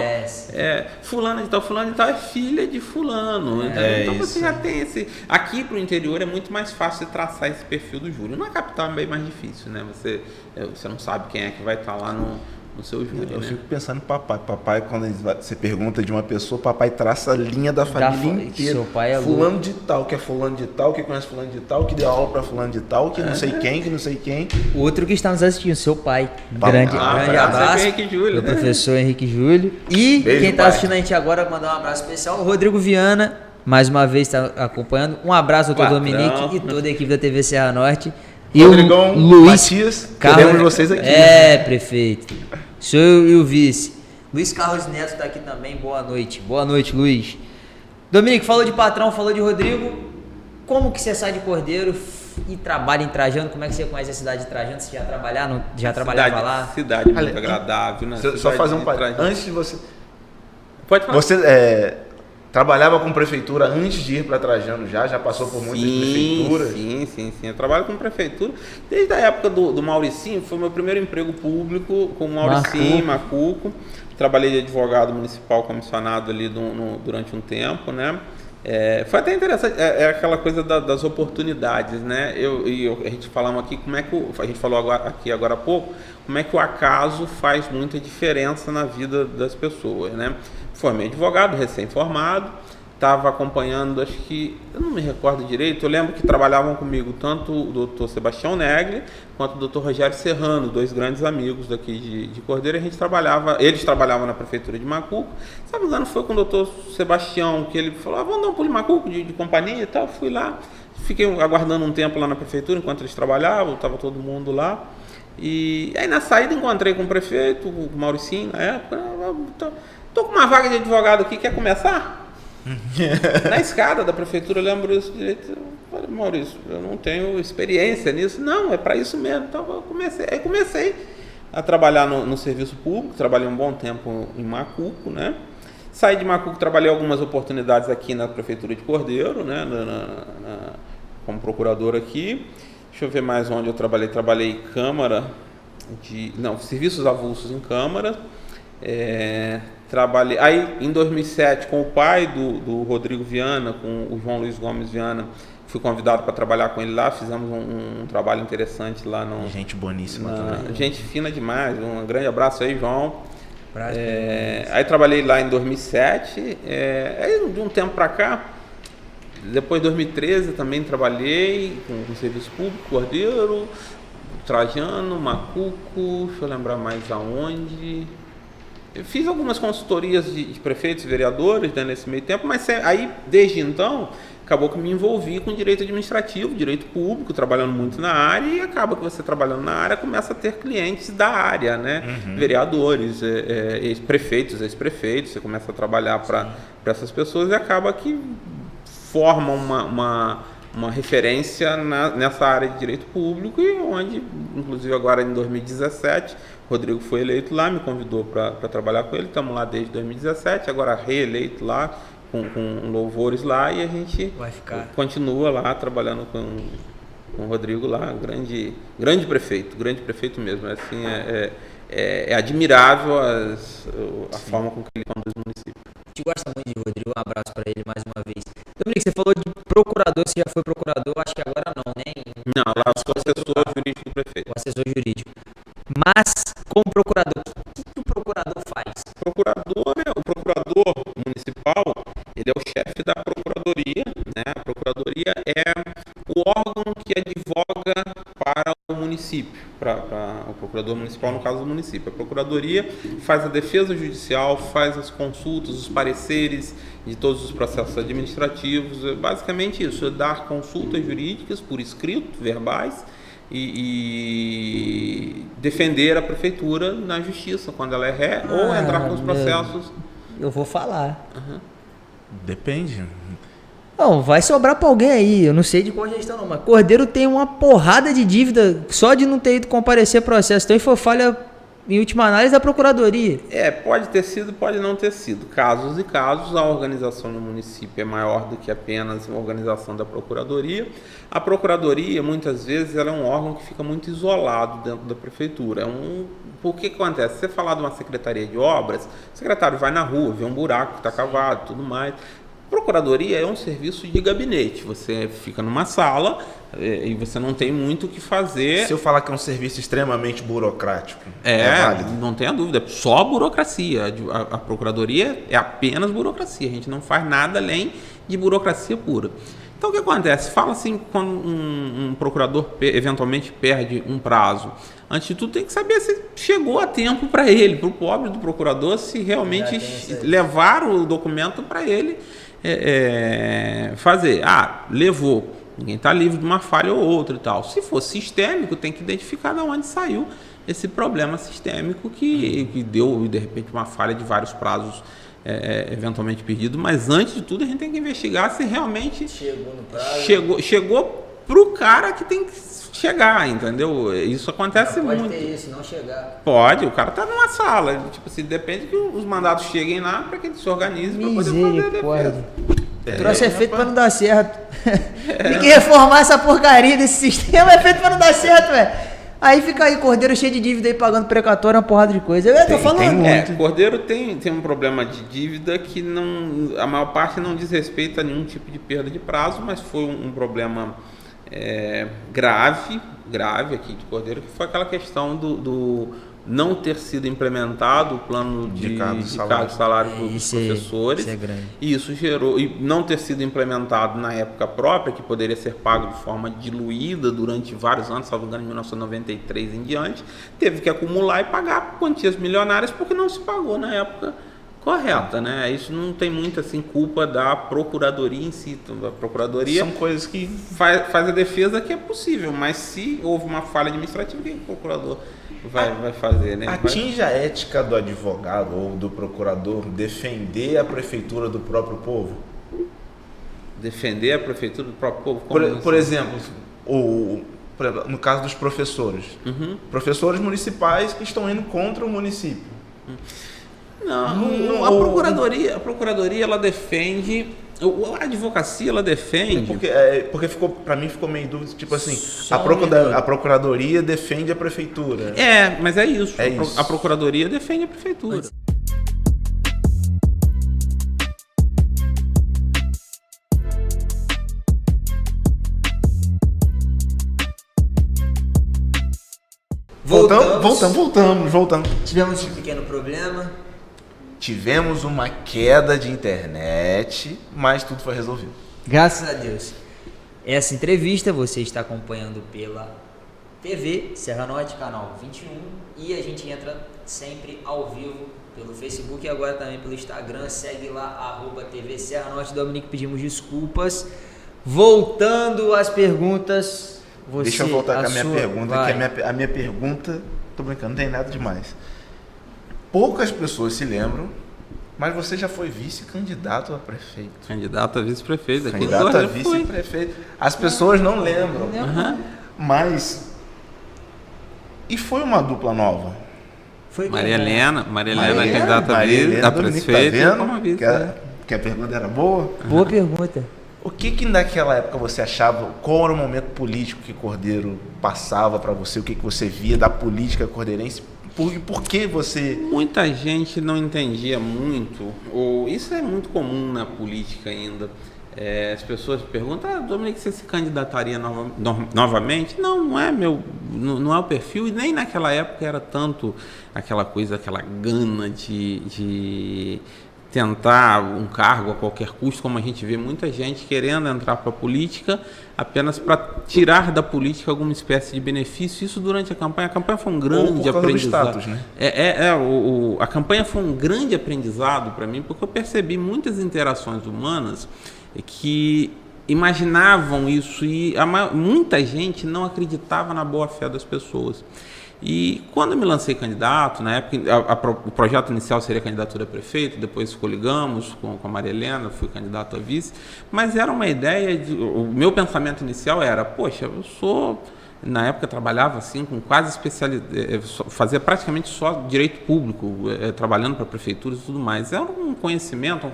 Fulano de tal é filha de fulano. Então você já tem esse... Aqui pro interior é muito mais fácil de traçar esse perfil do júri. Na capital é bem mais difícil, né? Você não sabe quem é que vai estar lá no seu júri, Eu né? fico pensando em papai. Papai, quando você pergunta de uma pessoa, papai traça a linha da família inteira. Seu pai é fulano de tal, que é fulano de tal, que conhece fulano de tal, que deu aula para fulano de tal, que não sei quem, que não sei quem. Outro que está nos assistindo, seu pai. Grande abraço. Henrique Júlio, meu professor Henrique Júlio. E beijo, quem está pai. assistindo a gente agora, mandar um abraço especial, o Rodrigo Viana, mais uma vez está acompanhando. Um abraço ao doutor Dominique e toda a equipe da TV Serra Norte. E Rodrigão, o Luiz Matias, Carlos, queremos vocês aqui. Prefeito. Sou eu e o vice. Luiz Carlos Neto está aqui também. Boa noite. Boa noite, Luiz. Dominique, falou de patrão, falou de Rodrigo. Como que você sai de Cordeiro e trabalha em Trajano? Como é que você conhece a cidade de Trajano? Você já trabalhava lá? Cidade muito agradável, né? Só fazer um parênteses. Antes de você... Pode falar. Você trabalhava com prefeitura antes de ir para Trajano já passou por muitas prefeituras? Sim. Eu trabalho com prefeitura desde a época do Mauricinho. Foi meu primeiro emprego público com o Mauricinho, Macuco. Trabalhei de advogado municipal comissionado ali durante um tempo, né? Foi até interessante, aquela coisa das oportunidades, né? A gente falamos aqui a gente falou aqui agora há pouco, como é que o acaso faz muita diferença na vida das pessoas, né? Formei advogado, recém-formado, estava acompanhando, acho que, eu não me recordo direito, eu lembro que trabalhavam comigo tanto o doutor Sebastião Negli quanto o doutor Rogério Serrano, 2 grandes amigos daqui de Cordeiro. Eles trabalhavam na prefeitura de Macuco. Se não me engano, foi com o doutor Sebastião que ele falou, vamos dar um pulo em Macuco de companhia e tal. Fui lá, fiquei aguardando um tempo lá na prefeitura enquanto eles trabalhavam, estava todo mundo lá. E aí na saída encontrei com o prefeito, o Mauricinho, na época, tô com uma vaga de advogado aqui, quer começar? Na escada da prefeitura, eu lembro isso direito. Eu falei, Maurício, eu não tenho experiência nisso. Não, é para isso mesmo. Então eu comecei a trabalhar no serviço público, trabalhei um bom tempo em Macuco, né? Saí de Macuco, trabalhei algumas oportunidades aqui na prefeitura de Cordeiro, né? Como procurador aqui. Deixa eu ver mais onde eu trabalhei. Trabalhei em Câmara, serviços avulsos em Câmara. trabalhei. Aí, em 2007, com o pai do Rodrigo Viana, com o João Luiz Gomes Viana, fui convidado para trabalhar com ele lá, fizemos um trabalho interessante lá no... Gente boníssima também. Gente fina demais, um grande abraço aí, João. Aí trabalhei lá em 2007, aí de um tempo para cá, depois de 2013 também trabalhei com serviço público, Cordeiro, Trajano, Macuco, deixa eu lembrar mais aonde... Eu fiz algumas consultorias de prefeitos e vereadores, né, nesse meio tempo, mas aí, desde então, acabou que me envolvi com direito administrativo, direito público, trabalhando muito na área, e acaba que você trabalhando na área começa a ter clientes da área, né? Vereadores, ex-prefeitos, você começa a trabalhar para essas pessoas e acaba que forma uma referência nessa área de direito público, e onde, inclusive agora em 2017, Rodrigo foi eleito lá, me convidou para trabalhar com ele, estamos lá desde 2017, agora reeleito lá, com louvores lá, e a gente continua lá trabalhando com o Rodrigo lá, grande prefeito mesmo, assim, é admirável a forma com que ele conduz o município. A gente gosta muito de Rodrigo, um abraço para ele mais uma vez. Dominique, você falou de procurador, você já foi procurador, acho que agora não, né? Não, lá eu sou assessor jurídico do prefeito. O assessor jurídico. Mas, como procurador, o que o procurador faz? O procurador municipal, ele é o chefe da procuradoria, né? A procuradoria é o órgão que advoga para o município, para o procurador municipal, no caso do município. A procuradoria faz a defesa judicial, faz as consultas, os pareceres de todos os processos administrativos, é basicamente isso, é dar consultas jurídicas por escrito, verbais, e defender a prefeitura na justiça quando ela é ré, ou entrar com os processos. Eu vou falar. Depende. Não, vai sobrar pra alguém aí, eu não sei de qual gestão não, mas Cordeiro tem uma porrada de dívida só de não ter ido comparecer processo, então foi falha em última análise da procuradoria. Pode ter sido, pode não ter sido. Casos e casos, a organização no município é maior do que apenas a organização da procuradoria. A procuradoria, muitas vezes, ela é um órgão que fica muito isolado dentro da prefeitura. Por que acontece? Se você falar de uma secretaria de obras, o secretário vai na rua, vê um buraco que está cavado, tudo mais. Procuradoria é um serviço de gabinete, você fica numa sala e você não tem muito o que fazer. Se eu falar que é um serviço extremamente burocrático, válido? Não tenha dúvida, é só burocracia. A Procuradoria é apenas burocracia, a gente não faz nada além de burocracia pura. Então o que acontece? Fala assim, quando um procurador eventualmente perde um prazo, antes de tudo tem que saber se chegou a tempo para ele, para o pobre do procurador, se realmente levar o documento para ele fazer. Levou, ninguém está livre de uma falha ou outra e tal. Se for sistêmico, tem que identificar de onde saiu esse problema sistêmico que deu, de repente, uma falha de vários prazos eventualmente perdido, mas antes de tudo a gente tem que investigar se realmente chegou no prazo. Chegou pro cara que tem que chegar, entendeu? Isso acontece muito. Pode ter isso, não chegar. Pode, o cara tá numa sala, tipo assim, depende que os mandados cheguem lá para que ele se organize para poder fazer a defesa. O troço é feito para não dar certo. Tem que reformar essa porcaria desse sistema, é feito para não dar certo, velho. Aí fica aí, Cordeiro cheio de dívida aí, pagando precatório, uma porrada de coisa. Eu tô falando. Cordeiro tem um problema de dívida que não, a maior parte não diz respeito a nenhum tipo de perda de prazo, mas foi um problema grave aqui de Cordeiro, que foi aquela questão do não ter sido implementado o plano de salário dos professores. Isso é grande. E isso gerou, e não ter sido implementado na época própria, que poderia ser pago de forma diluída durante vários anos, salvo engano, em 1993 em diante, teve que acumular e pagar quantias milionárias porque não se pagou na época correta, né? Isso não tem muita assim culpa da procuradoria em si. A procuradoria são coisas que faz a defesa que é possível, mas se houve uma falha administrativa, o que o procurador vai fazer, né? Atinge a ética do advogado ou do procurador defender a prefeitura do próprio povo? Defender a prefeitura do próprio povo? Por exemplo, no caso dos professores. Professores municipais que estão indo contra o município. Não, a procuradoria ela defende, a advocacia ela defende. Porque para mim ficou meio dúvida, tipo assim, a procuradoria defende a prefeitura. Mas é isso. A procuradoria defende a prefeitura. Voltamos. Tivemos um pequeno problema. Tivemos uma queda de internet, mas tudo foi resolvido. Graças a Deus. Essa entrevista você está acompanhando pela TV Serra Norte, canal 21, e a gente entra sempre ao vivo pelo Facebook e agora também pelo Instagram. Segue lá, @TV Serra Norte. Dominique, pedimos desculpas. Voltando às perguntas. Deixa eu voltar com a minha pergunta, que a minha pergunta, tô brincando, não tem nada demais. Poucas pessoas se lembram, mas você já foi vice-candidato a prefeito. Candidato a vice-prefeito. Candidato a vice-prefeito. As pessoas não lembram. Mas... E foi uma dupla nova? Foi Maria Helena, candidata a prefeito. Que a pergunta era boa? Boa pergunta. O que naquela época você achava, qual era o momento político que Cordeiro passava para você, o que você via da política cordeirense, por que você... Muita gente não entendia muito, ou isso é muito comum na política ainda, as pessoas perguntam, Dominique, você se candidataria novamente? Não é não é o perfil, e nem naquela época era tanto aquela coisa, aquela gana de tentar um cargo a qualquer custo, como a gente vê muita gente querendo entrar para a política apenas para tirar da política alguma espécie de benefício. Isso durante a campanha. A campanha foi um grande aprendizado. Do status, né? A campanha foi um grande aprendizado para mim, porque eu percebi muitas interações humanas que imaginavam isso e muita gente não acreditava na boa-fé das pessoas. E quando eu me lancei candidato, na época o projeto inicial seria candidatura a prefeito, depois coligamos com a Maria Helena, fui candidato a vice, mas era uma ideia, o meu pensamento inicial era, poxa, na época trabalhava assim com quase especialidade, fazia praticamente só direito público, trabalhando para prefeituras e tudo mais. Era um conhecimento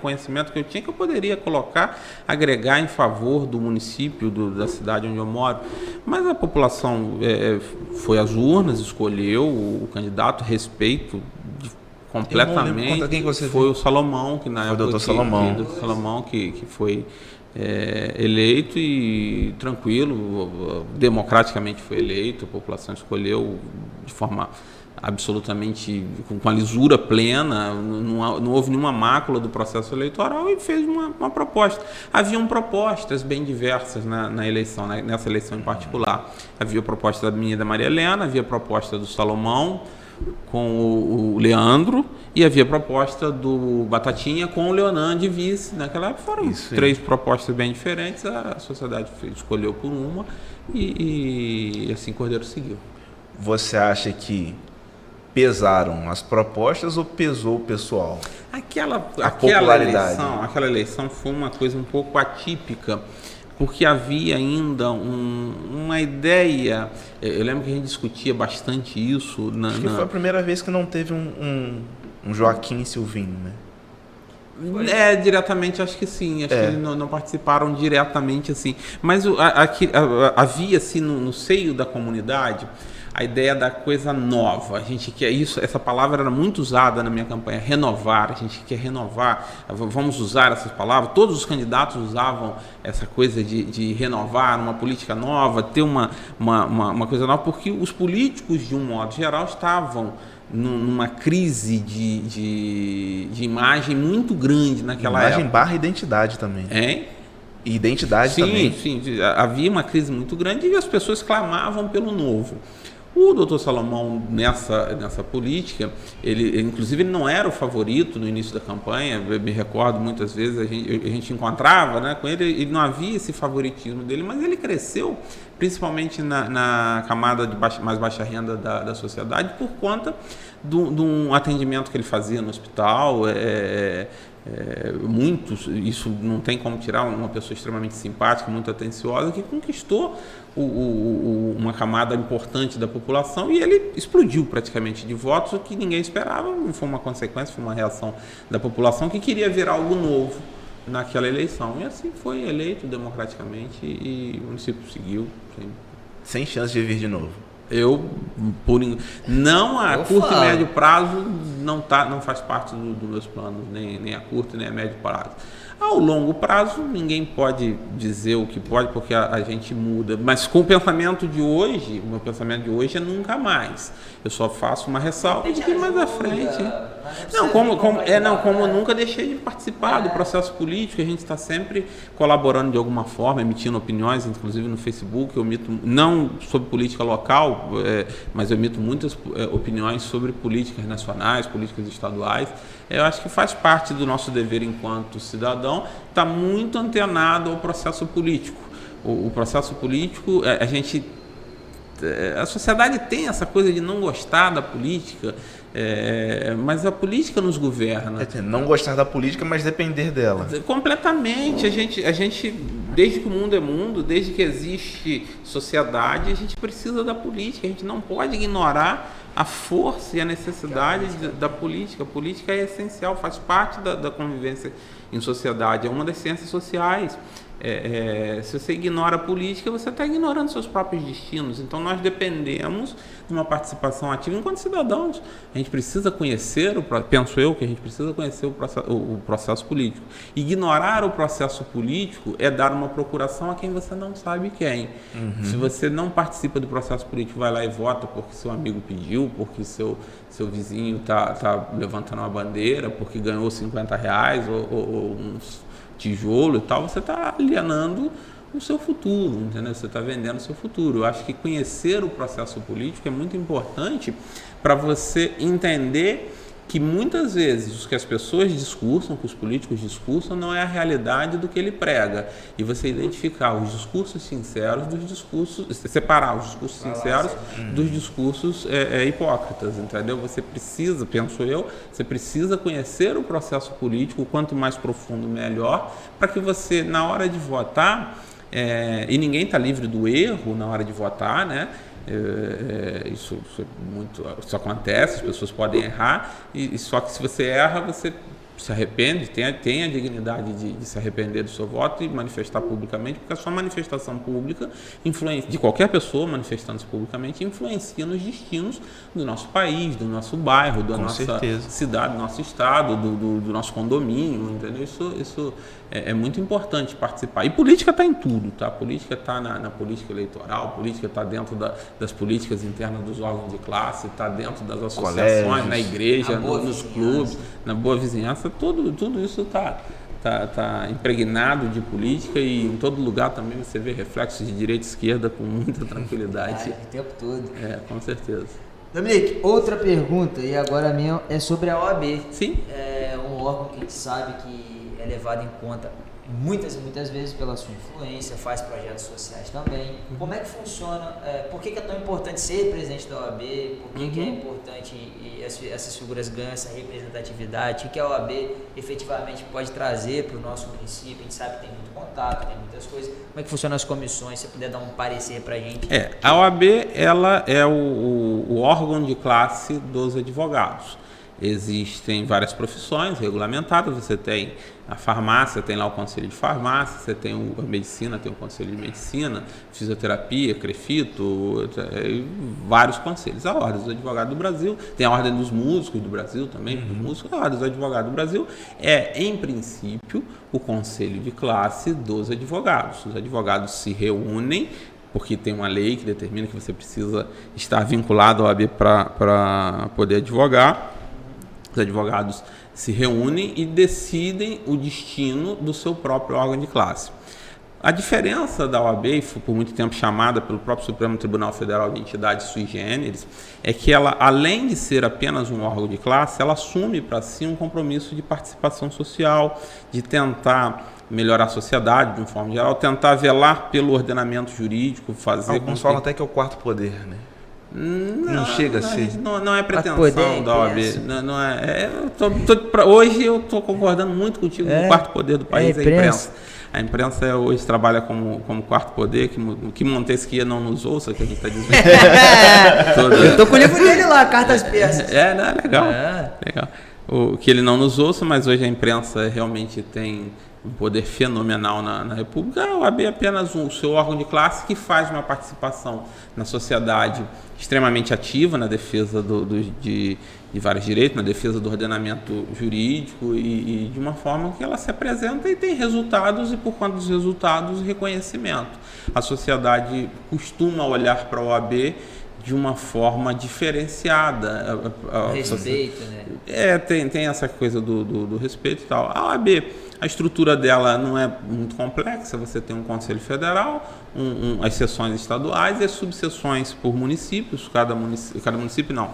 que eu tinha, que eu poderia colocar, agregar em favor do município, da cidade onde eu moro. Mas a população foi às urnas, escolheu o candidato, respeito completamente. Contra quem você foi viu? O Salomão, que na época... Foi o Salomão. Dr. Salomão, que foi... eleito e tranquilo, democraticamente foi eleito, a população escolheu de forma absolutamente com a lisura plena, não houve nenhuma mácula do processo eleitoral e fez uma proposta. Haviam propostas bem diversas na eleição, nessa eleição em particular. Havia a proposta da Maria Helena, havia a proposta do Salomão com o Leandro e havia a proposta do Batatinha com o Leonan de vice. Naquela época foram três propostas bem diferentes, a sociedade escolheu por uma e assim Cordeiro seguiu. Você acha que pesaram as propostas ou pesou o pessoal? Aquela eleição foi uma coisa um pouco atípica, porque havia ainda uma ideia. Eu lembro que a gente discutia bastante isso. Acho que foi a primeira vez que não teve um Joaquim Silvinho, né? Diretamente acho que sim. Acho que eles não participaram diretamente assim. Mas havia assim no seio da comunidade a ideia da coisa nova. A gente quer isso, essa palavra era muito usada na minha campanha, renovar. A gente quer renovar, vamos usar essas palavras. Todos os candidatos usavam essa coisa de renovar, uma política nova, ter uma coisa nova, porque os políticos, de um modo geral, estavam numa crise de imagem muito grande naquela época. Imagem barra identidade também. E identidade também. Sim, havia uma crise muito grande e as pessoas clamavam pelo novo. O doutor Salomão, nessa política, ele inclusive ele não era o favorito no início da campanha. Eu me recordo muitas vezes, a gente encontrava, né, com ele, e não havia esse favoritismo dele, mas ele cresceu principalmente na camada de mais baixa renda da sociedade por conta de um atendimento que ele fazia no hospital. Isso não tem como tirar, uma pessoa extremamente simpática, muito atenciosa, que conquistou uma camada importante da população e ele explodiu praticamente de votos, o que ninguém esperava. Foi uma consequência, foi uma reação da população que queria ver algo novo naquela eleição, e assim foi eleito democraticamente e o município seguiu. Sem chance de vir de novo. Não a curto e médio prazo não faz parte dos meus planos, nem a curto nem a médio prazo. Ao longo prazo, ninguém pode dizer o que pode, porque a gente muda. Mas com o meu pensamento de hoje é nunca mais. Eu só faço uma ressalva de que mais à frente. Como eu nunca deixei de participar do processo político, a gente está sempre colaborando de alguma forma, emitindo opiniões, inclusive no Facebook. Eu emito, não sobre política local, mas eu emito muitas opiniões sobre políticas nacionais, políticas estaduais. Eu acho que faz parte do nosso dever enquanto cidadão estar muito antenado ao processo político. O processo político, a sociedade tem essa coisa de não gostar da política, mas a política nos governa. Não gostar da política, mas depender dela. Completamente. A gente, desde que o mundo é mundo, desde que existe sociedade, a gente precisa da política. A gente não pode ignorar a força e a necessidade da política. A política é essencial, faz parte da convivência em sociedade, é uma das ciências sociais. Se você ignora a política, você está ignorando seus próprios destinos. Então nós dependemos de uma participação ativa enquanto cidadãos. A gente precisa conhecer, penso eu, que a gente precisa conhecer o processo político. Ignorar o processo político é dar uma procuração a quem você não sabe quem. Se você não participa do processo político, vai lá e vota porque seu amigo pediu, porque seu vizinho está levantando uma bandeira, porque ganhou R$50 ou uns tijolo e tal, você está alienando o seu futuro, entendeu? Você está vendendo o seu futuro. Eu acho que conhecer o processo político é muito importante para você entender que muitas vezes o que as pessoas discursam, que os políticos discursam, não é a realidade do que ele prega. E você identificar os discursos sinceros dos discursos, separar os discursos sinceros dos discursos hipócritas, entendeu? Você precisa, penso eu, você precisa conhecer o processo político, quanto mais profundo, melhor, para que você, na hora de votar, e ninguém está livre do erro na hora de votar, né? Isso acontece, as pessoas podem errar, e só que se você erra, você se arrepende, tem a dignidade de se arrepender do seu voto e manifestar publicamente, porque a sua manifestação pública, de qualquer pessoa manifestando-se publicamente, influencia nos destinos do nosso país, do nosso bairro, da nossa cidade, do nosso estado, do nosso condomínio, entendeu? Isso é muito importante participar. E política está em tudo, tá? Política está na política eleitoral, política está dentro das políticas internas dos órgãos de classe, está dentro das associações, colégios, na igreja, nos clubes, na boa vizinhança, tudo isso está impregnado de política, e em todo lugar também você vê reflexos de direita e esquerda com muita tranquilidade. O tempo todo. Com certeza. Dominique, outra pergunta, e agora a minha é sobre a OAB. Sim. É um órgão que a gente sabe que é levado em conta muitas vezes pela sua influência, faz projetos sociais também. Como é que funciona? Por que é tão importante ser presidente da OAB? Por que é importante e essas figuras ganham essa representatividade? O que a OAB efetivamente pode trazer para o nosso município? A gente sabe que tem muito contato, tem muitas coisas. Como é que funcionam as comissões? Se você puder dar um parecer para a gente. A OAB ela é o órgão de classe dos advogados. Existem várias profissões regulamentadas, você tem a farmácia, tem lá o conselho de farmácia, você tem a medicina, tem o conselho de medicina, fisioterapia, CREFITO, vários conselhos. A Ordem dos Advogados do Brasil, tem a Ordem dos Músicos do Brasil também, a Ordem dos Advogados do Brasil é, em princípio, o conselho de classe dos advogados. Os advogados se reúnem, porque tem uma lei que determina que você precisa estar vinculado à OAB para poder advogar. Os advogados se reúnem e decidem o destino do seu próprio órgão de classe. A diferença da OAB, foi por muito tempo chamada pelo próprio Supremo Tribunal Federal de entidade sui generis, é que ela, além de ser apenas um órgão de classe, ela assume para si um compromisso de participação social, de tentar melhorar a sociedade de uma forma geral, tentar velar pelo ordenamento jurídico, fazer... Alguns falam até que é o quarto poder, né? Não chega a ser. Não é pretensão da OAB. Hoje eu estou concordando muito contigo. O quarto poder do país é a imprensa. A imprensa hoje trabalha como quarto poder, que Montesquieu não nos ouça, que a gente está dizendo. Eu estou com o livro dele lá, Cartas Persas. Legal. que ele não nos ouça, mas hoje a imprensa realmente tem um poder fenomenal na República. A OAB é apenas o seu órgão de classe que faz uma participação na sociedade extremamente ativa na defesa de vários direitos, na defesa do ordenamento jurídico e de uma forma que ela se apresenta e tem resultados e, por conta dos resultados, reconhecimento. A sociedade costuma olhar para a OAB de uma forma diferenciada. Respeito, né? Tem essa coisa do respeito e tal. A OAB, a estrutura dela não é muito complexa, você tem um Conselho Federal, as seções estaduais e as subseções por municípios, cada município não,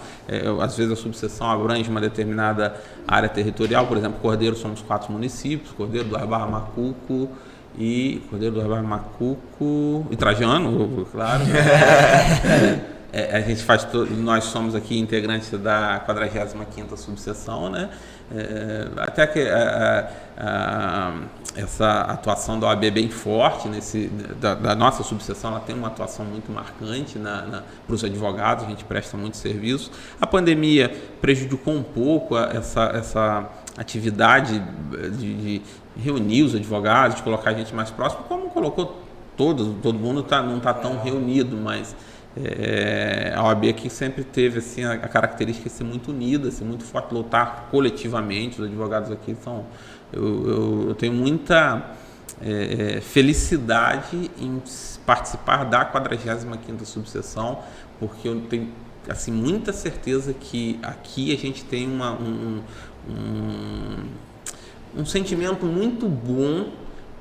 às vezes a subseção abrange uma determinada área territorial, por exemplo, Cordeiro somos 4 municípios, Cordeiro do Barra Macuco e Trajano, claro. A gente nós somos aqui integrantes da 45ª subseção, né? Até que essa atuação da OAB é bem forte, da nossa subseção, ela tem uma atuação muito marcante para os advogados, a gente presta muito serviço. A pandemia prejudicou um pouco essa atividade de reunir os advogados, de colocar a gente mais próximo, como colocou todo mundo não está tão reunido, mas a OAB aqui sempre teve assim, a característica de ser muito unida, ser muito forte, lutar coletivamente. Os advogados aqui são... Eu tenho muita felicidade em participar da 45ª subseção, porque eu tenho assim, muita certeza que aqui a gente tem um sentimento muito bom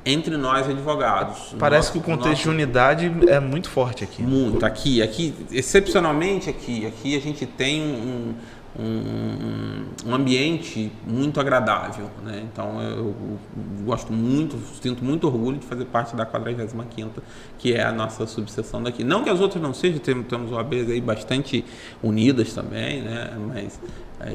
entre nós advogados. Parece que o contexto de unidade é muito forte aqui. Muito. Aqui, excepcionalmente aqui a gente tem um ambiente muito agradável, né? Então eu gosto muito, sinto muito orgulho de fazer parte da 45ª, que é a nossa subseção daqui. Não que as outras não sejam, temos OABs aí bastante unidas também, né? Mas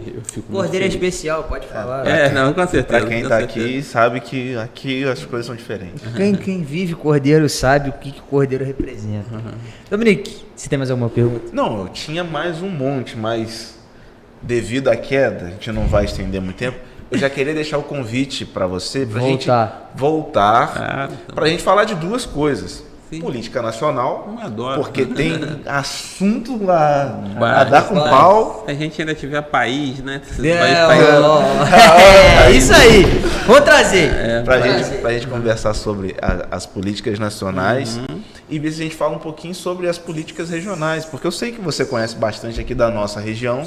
eu fico Cordeiro é especial, pode falar. Não, com certeza. Para quem está aqui, sabe que aqui as coisas são diferentes. Quem vive Cordeiro sabe o que Cordeiro representa. Dominique, você tem mais alguma pergunta? Não, eu tinha mais um monte, mas devido à queda, a gente não vai estender muito tempo, eu já queria deixar o convite para você, para a gente voltar, para a gente falar de duas coisas. Sim. Política nacional, porque tem assunto a dar com pau. Se a gente ainda tiver país, né? É isso aí. Vou trazer. Pra gente conversar sobre as políticas nacionais e ver se a gente fala um pouquinho sobre as políticas regionais, porque eu sei que você conhece bastante aqui da nossa região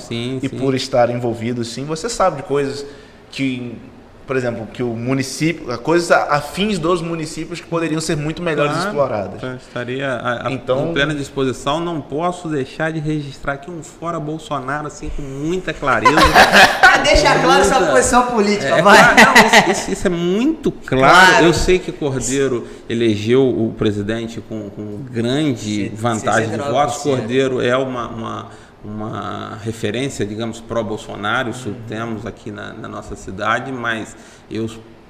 por estar envolvido, sim, você sabe de coisas que... Por exemplo, que o município, coisas afins dos municípios que poderiam ser muito melhores exploradas. Estaria em plena disposição. Não posso deixar de registrar aqui um fora Bolsonaro, assim, com muita clareza. Deixa claro essa posição política, Isso é muito claro. Eu sei que Cordeiro elegeu o presidente com grande vantagem de votos. Cordeiro é uma referência, digamos, pró-Bolsonaro, isso temos aqui na nossa cidade, mas eu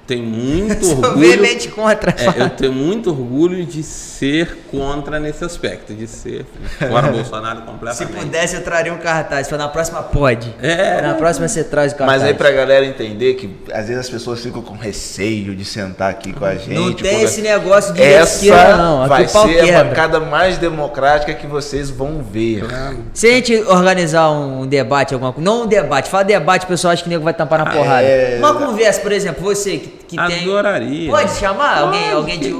tenho muito orgulho. Contra. Eu tenho muito orgulho de ser contra nesse aspecto, de ser fora Bolsonaro completamente. Se pudesse, eu traria um cartaz. Na próxima pode. Na próxima você traz o cartaz. Mas aí pra galera entender que às vezes as pessoas ficam com receio de sentar aqui com a gente. Não tem esse negócio de esquerda, não. Aqui vai ser a bancada mais democrática que vocês vão ver. Se a gente organizar um debate, alguma coisa. Não um debate, fala debate, o pessoal acha que o nego vai tampar na porrada. Uma conversa, por exemplo, você que adoraria. Pode chamar alguém de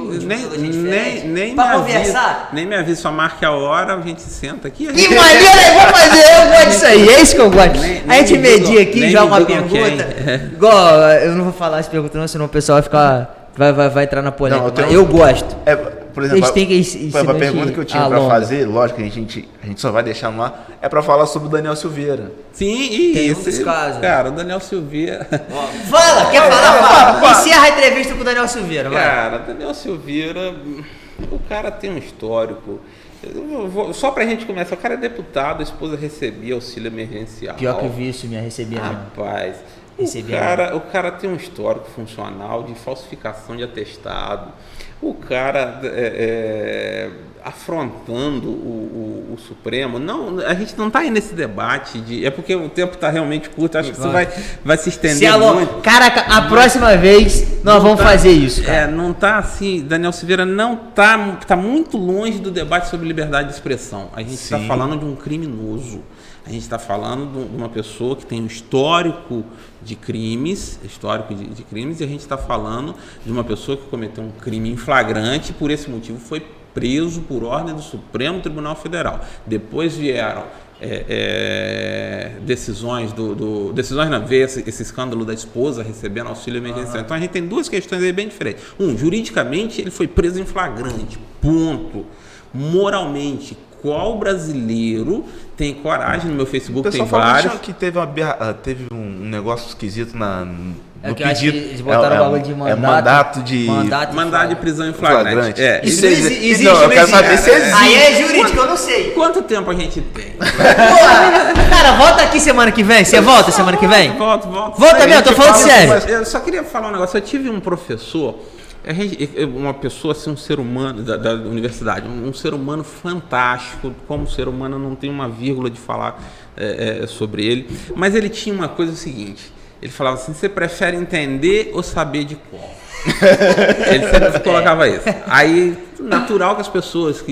nem pra me conversar? Avisa, nem me avisa, só marque a hora, a gente senta aqui. Que maneira, vou fazer, eu gosto disso aí, é isso que eu gosto. A gente medir aqui, joga uma pergunta. Igual, eu não vou falar as perguntas não, senão o pessoal vai ficar... Vai entrar na polêmica. Eu gosto. Por exemplo, a pergunta que eu tinha para fazer, lógico que a gente só vai deixar no ar, é para falar sobre o Daniel Silveira. Sim, tem muitos casos. Cara, o Daniel Silveira... Quer falar? Fala. Encerra a entrevista com o Daniel Silveira. Cara, Daniel Silveira, o cara tem um histórico. Só pra gente começar, o cara é deputado, a esposa recebia auxílio emergencial. Pior que o vício, minha recebia. Rapaz... O cara tem um histórico funcional de falsificação de atestado. O cara, afrontando o Supremo. Não, a gente não está aí nesse debate é porque o tempo está realmente curto. Acho que isso vai se estender muito. Caraca, a próxima vez nós vamos fazer isso, cara. Não está assim, Daniel Silveira, não tá muito longe do debate sobre liberdade de expressão. A gente está falando de um criminoso. A gente está falando de uma pessoa que tem um histórico de crimes, e a gente está falando de uma pessoa que cometeu um crime em flagrante, por esse motivo foi preso por ordem do Supremo Tribunal Federal. Depois vieram decisões decisões na vez, esse escândalo da esposa recebendo auxílio emergencial. Então a gente tem duas questões aí bem diferentes. Juridicamente ele foi preso em flagrante, ponto. Moralmente, qual brasileiro tem coragem? No meu Facebook tem vários. Que teve um negócio esquisito no que pedido. Eles botaram o bagulho de mandato. Mandado de prisão em flagrante. Isso existe. Não, eu quero saber se existe. Aí é jurídico, eu não sei. Quanto tempo a gente tem? Cara, volta aqui semana que vem. Você volta semana que vem? Volto. Volta mesmo, eu tô falando sério. Eu só queria falar um negócio. Eu tive um professor, uma pessoa, assim, um ser humano da universidade, um ser humano fantástico. Como ser humano, eu não tenho uma vírgula de falar sobre ele, mas ele tinha uma coisa seguinte: ele falava assim, você prefere entender ou saber de cor? Ele sempre colocava isso. Aí, natural que as pessoas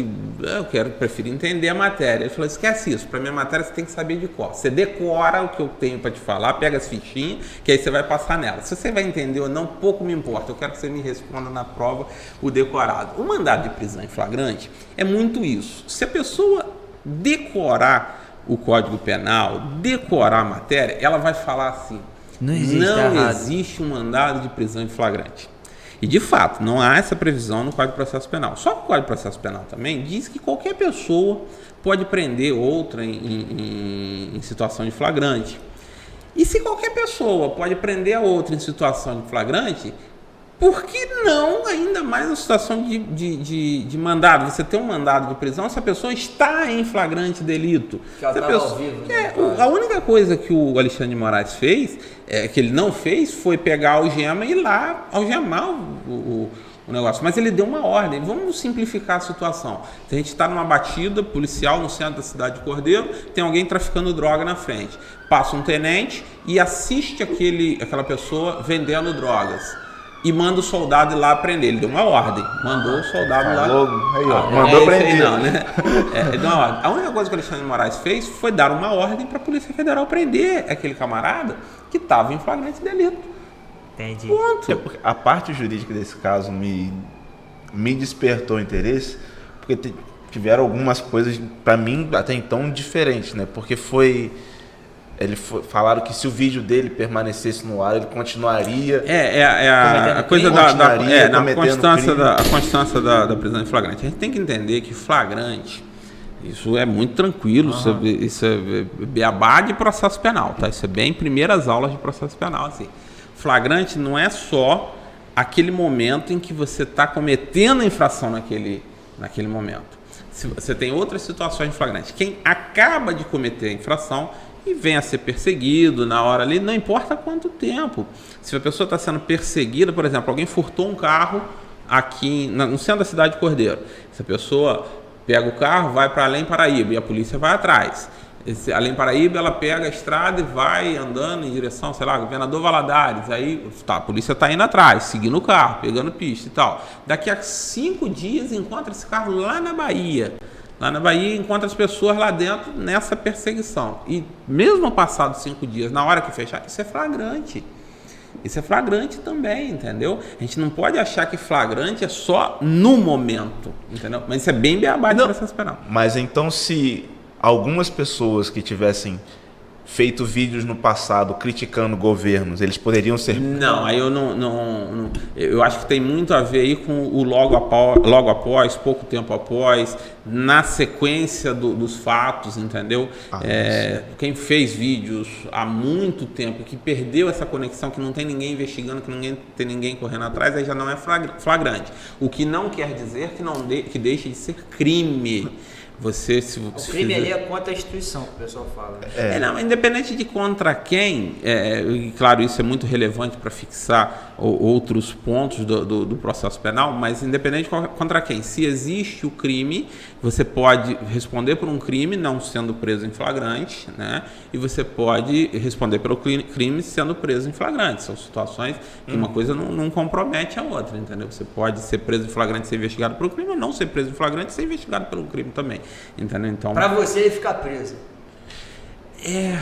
prefiro entender a matéria. Ele falou, esquece isso, para minha matéria você tem que saber de cor. Você decora o que eu tenho para te falar, pega as fichinhas, que aí você vai passar nela. Se você vai entender ou não, pouco me importa. Eu quero que você me responda na prova o decorado. O mandado de prisão em flagrante é muito isso. Se a pessoa decorar o Código Penal, decorar a matéria, ela vai falar assim, não existe um mandado de prisão em flagrante. E, de fato, não há essa previsão no Código de Processo Penal. Só que o Código de Processo Penal também diz que qualquer pessoa pode prender outra em situação de flagrante. E se qualquer pessoa pode prender a outra em situação de flagrante, por que não, ainda mais na situação de mandado? Você tem um mandado de prisão, essa pessoa está em flagrante delito. Ao vivo, né? A única coisa que o Alexandre de Moraes fez, que ele não fez, foi pegar a algema e ir lá algemar o negócio. Mas ele deu uma ordem. Vamos simplificar a situação. Se a gente está numa batida policial no centro da cidade de Cordeiro, tem alguém traficando droga na frente. Passa um tenente e assiste aquela pessoa vendendo drogas. E manda o soldado ir lá prender. Ele deu uma ordem. Mandou o soldado lá. Mandou prender. Não, né? Deu uma ordem. A única coisa que o Alexandre de Moraes fez foi dar uma ordem para a Polícia Federal prender aquele camarada que estava em flagrante delito. Entendi. Ponto. A parte jurídica desse caso me despertou interesse, porque tiveram algumas coisas, para mim, até então, diferentes, né? Porque falaram que se o vídeo dele permanecesse no ar, ele continuaria. A coisa a constância da prisão em flagrante. A gente tem que entender que flagrante, isso é muito tranquilo, isso é beabá de processo penal, tá? Isso é bem primeiras aulas de processo penal, assim. Flagrante não é só aquele momento em que você está cometendo a infração naquele momento. Você tem outras situações de flagrante. Quem acaba de cometer a infração e vem a ser perseguido na hora ali, não importa quanto tempo. Se a pessoa está sendo perseguida, por exemplo, alguém furtou um carro aqui no centro da cidade de Cordeiro. Essa pessoa pega o carro, vai para Além Paraíba e a polícia vai atrás. Além Paraíba, ela pega a estrada e vai andando em direção, sei lá, Governador Valadares. Aí a polícia está indo atrás, seguindo o carro, pegando pista e tal. Daqui a 5 dias encontra esse carro lá na Bahia. Lá na Bahia encontra as pessoas lá dentro nessa perseguição. E mesmo passados 5 dias, na hora que fechar, isso é flagrante. Isso é flagrante também, entendeu? A gente não pode achar que flagrante é só no momento, entendeu? Mas isso é bem beabá de processo penal. Mas então, se algumas pessoas que tivessem feito vídeos no passado criticando governos, eles poderiam ser... Não, aí eu não... Eu acho que tem muito a ver aí com o logo após, pouco tempo após, na sequência dos fatos, entendeu? Quem fez vídeos há muito tempo, que perdeu essa conexão, que não tem ninguém investigando, que não tem ninguém correndo atrás, aí já não é flagrante. O que não quer dizer que deixe de ser crime. O crime ali é contra a instituição, que o pessoal fala. Não, independente de contra quem, e claro, isso é muito relevante para fixar outros pontos do processo penal, mas independente de contra quem, se existe o crime, você pode responder por um crime não sendo preso em flagrante, né? E você pode responder pelo crime sendo preso em flagrante. São situações que uma coisa não compromete a outra, entendeu? Você pode ser preso em flagrante e ser investigado pelo crime, ou não ser preso em flagrante e ser investigado pelo crime também. Entendeu? Então, pra você ele ficar preso.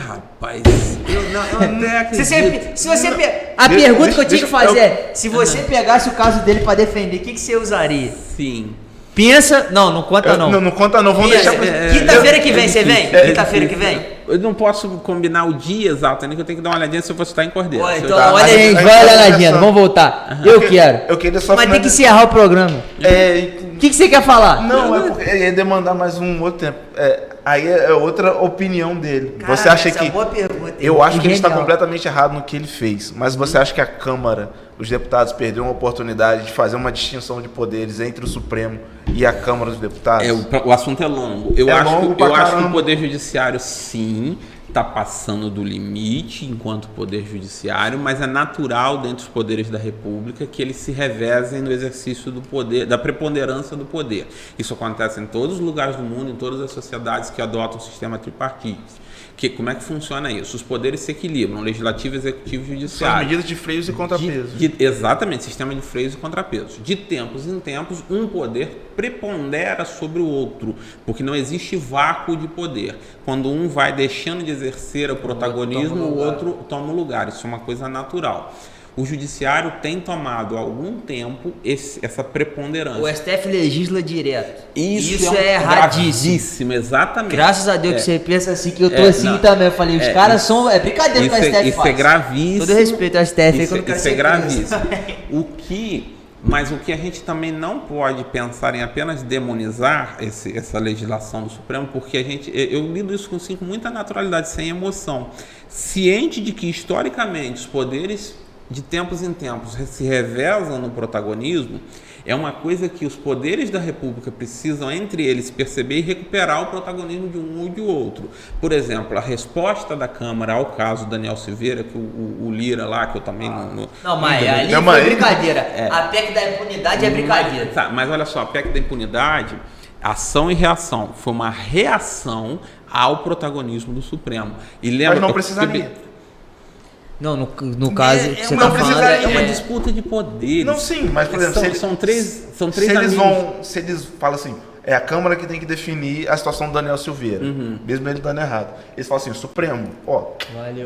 Rapaz, eu até acredito. A pergunta que eu tinha que fazer é: se você pegasse o caso dele pra defender, o que você usaria? Sim. Pensa. Não conta não. Não conta não, vamos deixar. Quinta-feira que vem, você vem? Quinta-feira que vem? Eu não posso combinar o dia exato, ainda que eu tenho que dar uma olhadinha se eu fosse estar em Cordeiro. Então, olha aí, gente, vai olhar na agenda, vamos voltar. Eu quero. Eu queria só Mas tem que encerrar o programa. O que você quer falar? Não, é porque ia demandar mais um outro tempo. Aí é outra opinião dele. Cara, você acha essa é que. uma boa pergunta, eu acho que ele está genial. completamente errado no que ele fez. Mas você acha que a Câmara, os deputados, perderam a oportunidade de fazer uma distinção de poderes entre o Supremo e a Câmara dos Deputados? O assunto é longo. Eu acho que o Poder Judiciário, sim, está passando do limite enquanto Poder Judiciário, mas é natural dentro dos poderes da República que eles se revezem no exercício do poder, da preponderância do poder. Isso acontece em todos os lugares do mundo, em todas as sociedades que adotam o sistema tripartite. Como é que funciona isso? Os poderes se equilibram, legislativo, executivo e judiciário. São medidas de freios e contrapesos. Exatamente, sistema de freios e contrapesos. De tempos em tempos, um poder prepondera sobre o outro, porque não existe vácuo de poder. Quando um vai deixando de exercer o protagonismo, o outro toma o lugar. Isso é uma coisa natural. O judiciário tem tomado há algum tempo essa preponderância. O STF legisla direto. Isso é erradíssimo. Exatamente. Graças a Deus que você pensa assim, que eu tô assim também. Eu falei, os caras são... É brincadeira que o STF faz. Isso é gravíssimo. Todo respeito ao STF. Isso é gravíssimo. Mas o que a gente também não pode pensar em apenas demonizar essa legislação do Supremo, porque eu lido isso com muita naturalidade, sem emoção. Ciente de que, historicamente, os poderes de tempos em tempos se revezam no protagonismo, é uma coisa que os poderes da República precisam, entre eles, perceber e recuperar o protagonismo de um ou de outro. Por exemplo, a resposta da Câmara ao caso Daniel Silveira, que o Lira lá, que eu também não... Não, mas ali foi brincadeira. A PEC da impunidade é brincadeira. Mas olha só, a PEC da impunidade, ação e reação, foi uma reação ao protagonismo do Supremo. E lembra, mas não precisaria. Não, no caso que você está falando é uma disputa de poderes. Não, sim, mas por exemplo, são três se eles falam assim, é a Câmara que tem que definir a situação do Daniel Silveira, mesmo ele dando errado. Eles falam assim, Supremo,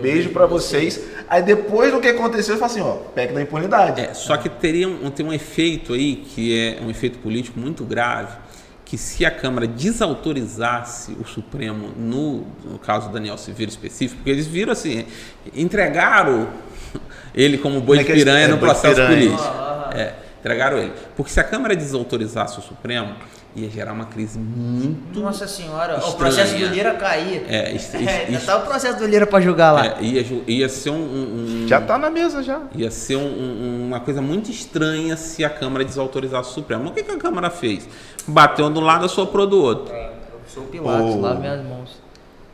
beijo pra vocês. Aí depois do que aconteceu, eles falam assim, PEC da impunidade. Só que tem um efeito aí, que é um efeito político muito grave, que se a Câmara desautorizasse o Supremo no caso do Daniel Silveira específico, porque eles viram assim, entregaram ele como boi de piranha no processo político. Entregaram ele. Porque se a Câmara desautorizasse o Supremo, ia gerar uma crise muito... Nossa senhora, estranha. O processo do Lira caía. Já tá o processo do Lira para julgar lá. Ia ser já tá na mesa, já. Ia ser uma coisa muito estranha se a Câmara desautorizasse o Supremo. O que a Câmara fez? Bateu de um lado, assoprou do outro. Eu sou o Pilatos, lavo minhas mãos.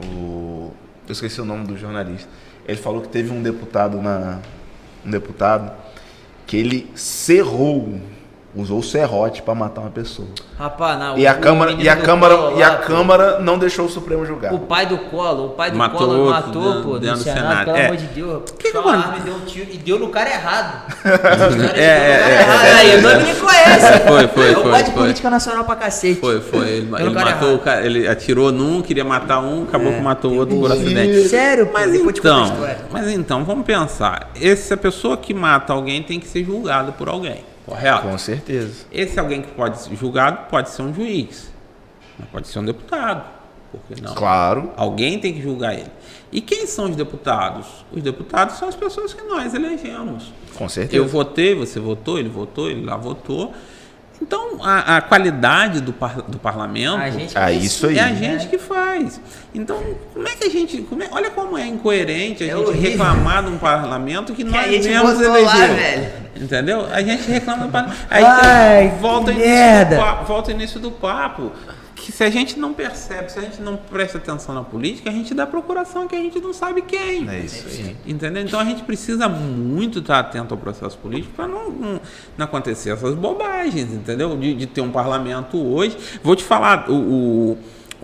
Eu esqueci o nome do jornalista. Ele falou que teve um deputado que ele usou o serrote para matar uma pessoa. Rapaz, não. E a Câmara não deixou o Supremo julgar. O pai do Collor matou, pô, no Senado, pelo amor de Deus. Puxou a arma e deu um tiro, e deu no cara errado. Aí, o nome me conhece. Foi. Eu gosto de política nacional pra cacete. Foi. Ele matou o cara, ele atirou num, queria matar um, acabou que matou o outro por acidente. Sério? Mas então, vamos pensar. Essa pessoa que mata alguém tem que ser julgada por alguém. Correto? Com certeza. Esse alguém que pode ser julgado pode ser um juiz, mas pode ser um deputado. Por que não? Claro. Alguém tem que julgar ele. E quem são os deputados? Os deputados são as pessoas que nós elegemos. Com certeza. Eu votei, você votou, ele lá votou. Então, a qualidade do parlamento isso aí. é a gente que faz. Então, como é que a gente... olha como é incoerente a gente reclamar de um parlamento que nós mesmos elegemos. Entendeu? A gente reclama do parlamento. Aí volta ao início do papo. que se a gente não percebe, se a gente não presta atenção na política, a gente dá procuração que a gente não sabe quem. É isso aí. Entendeu? Então a gente precisa muito estar atento ao processo político para não acontecer essas bobagens, entendeu? De ter um parlamento hoje. Vou te falar, o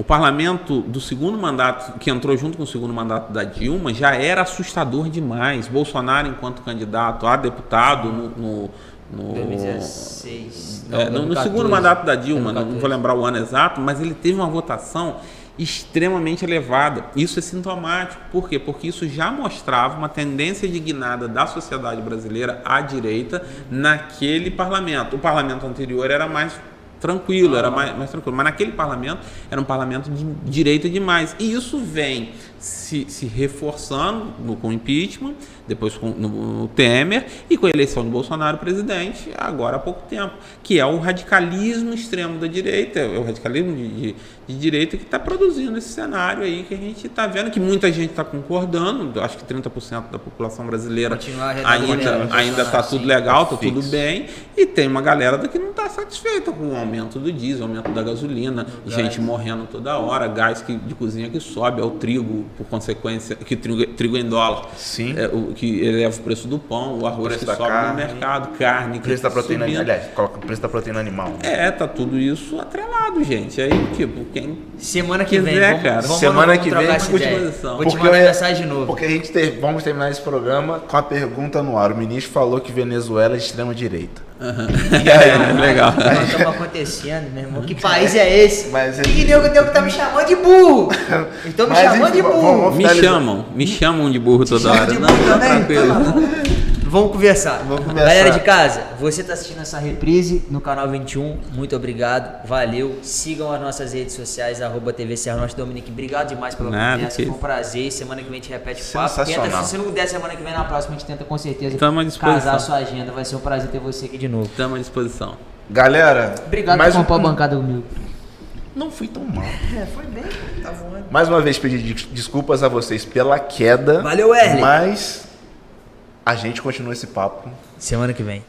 parlamento do segundo mandato, que entrou junto com o segundo mandato da Dilma, já era assustador demais. Bolsonaro, enquanto candidato a deputado no 2016. no segundo mandato da Dilma, não vou lembrar o ano exato, mas ele teve uma votação extremamente elevada. Isso é sintomático. Por quê? Porque isso já mostrava uma tendência indignada da sociedade brasileira à direita naquele parlamento. O parlamento anterior era mais tranquilo, era mais tranquilo. Mas naquele parlamento, era um parlamento de direita demais. E isso vem se reforçando com o impeachment, depois com no Temer e com a eleição do Bolsonaro presidente, agora há pouco tempo, que é o radicalismo extremo da direita, é o radicalismo de direita que está produzindo esse cenário aí que a gente está vendo, que muita gente está concordando, acho que 30% da população brasileira ainda está tudo legal, está tudo bem, e tem uma galera que não está satisfeita com o aumento do diesel, aumento da gasolina, gente morrendo toda hora, gás de cozinha que sobe, é o trigo, por consequência, que trigo em dólar, sim, que eleva o preço do pão, o arroz que sobe no mercado, carne, o preço da proteína, aliás, coloca o preço da proteína animal. Tá tudo isso atrelado, gente. Aí, tipo, quem semana que quiser, vem, vamos semana que vem, vou te mandar mensagem de novo. Porque vamos terminar esse programa com a pergunta no ar. O ministro falou que Venezuela é de extrema direita. E aí, legal. O que está acontecendo, meu irmão? Que país é esse? Mas que nego tá me chamando de burro? Estão me chamando de burro. Me chamam de burro toda hora. Não, tá tranquilo. Vamos conversar. Galera de casa, você está assistindo essa reprise no canal 21, muito obrigado, valeu. Sigam as nossas redes sociais, @TV Serra Norte. Dominique, obrigado demais pela conversa, foi um prazer. Semana que vem a gente repete o papo. Se não der semana que vem, na próxima a gente tenta com certeza casar a sua agenda. Vai ser um prazer ter você aqui de novo. Estamos à disposição. Galera, obrigado por comprar a bancada comigo. Não fui tão mal. Foi bem, tá voando. Mais uma vez pedir desculpas a vocês pela queda. Valeu, Erle. Mas a gente continua esse papo semana que vem.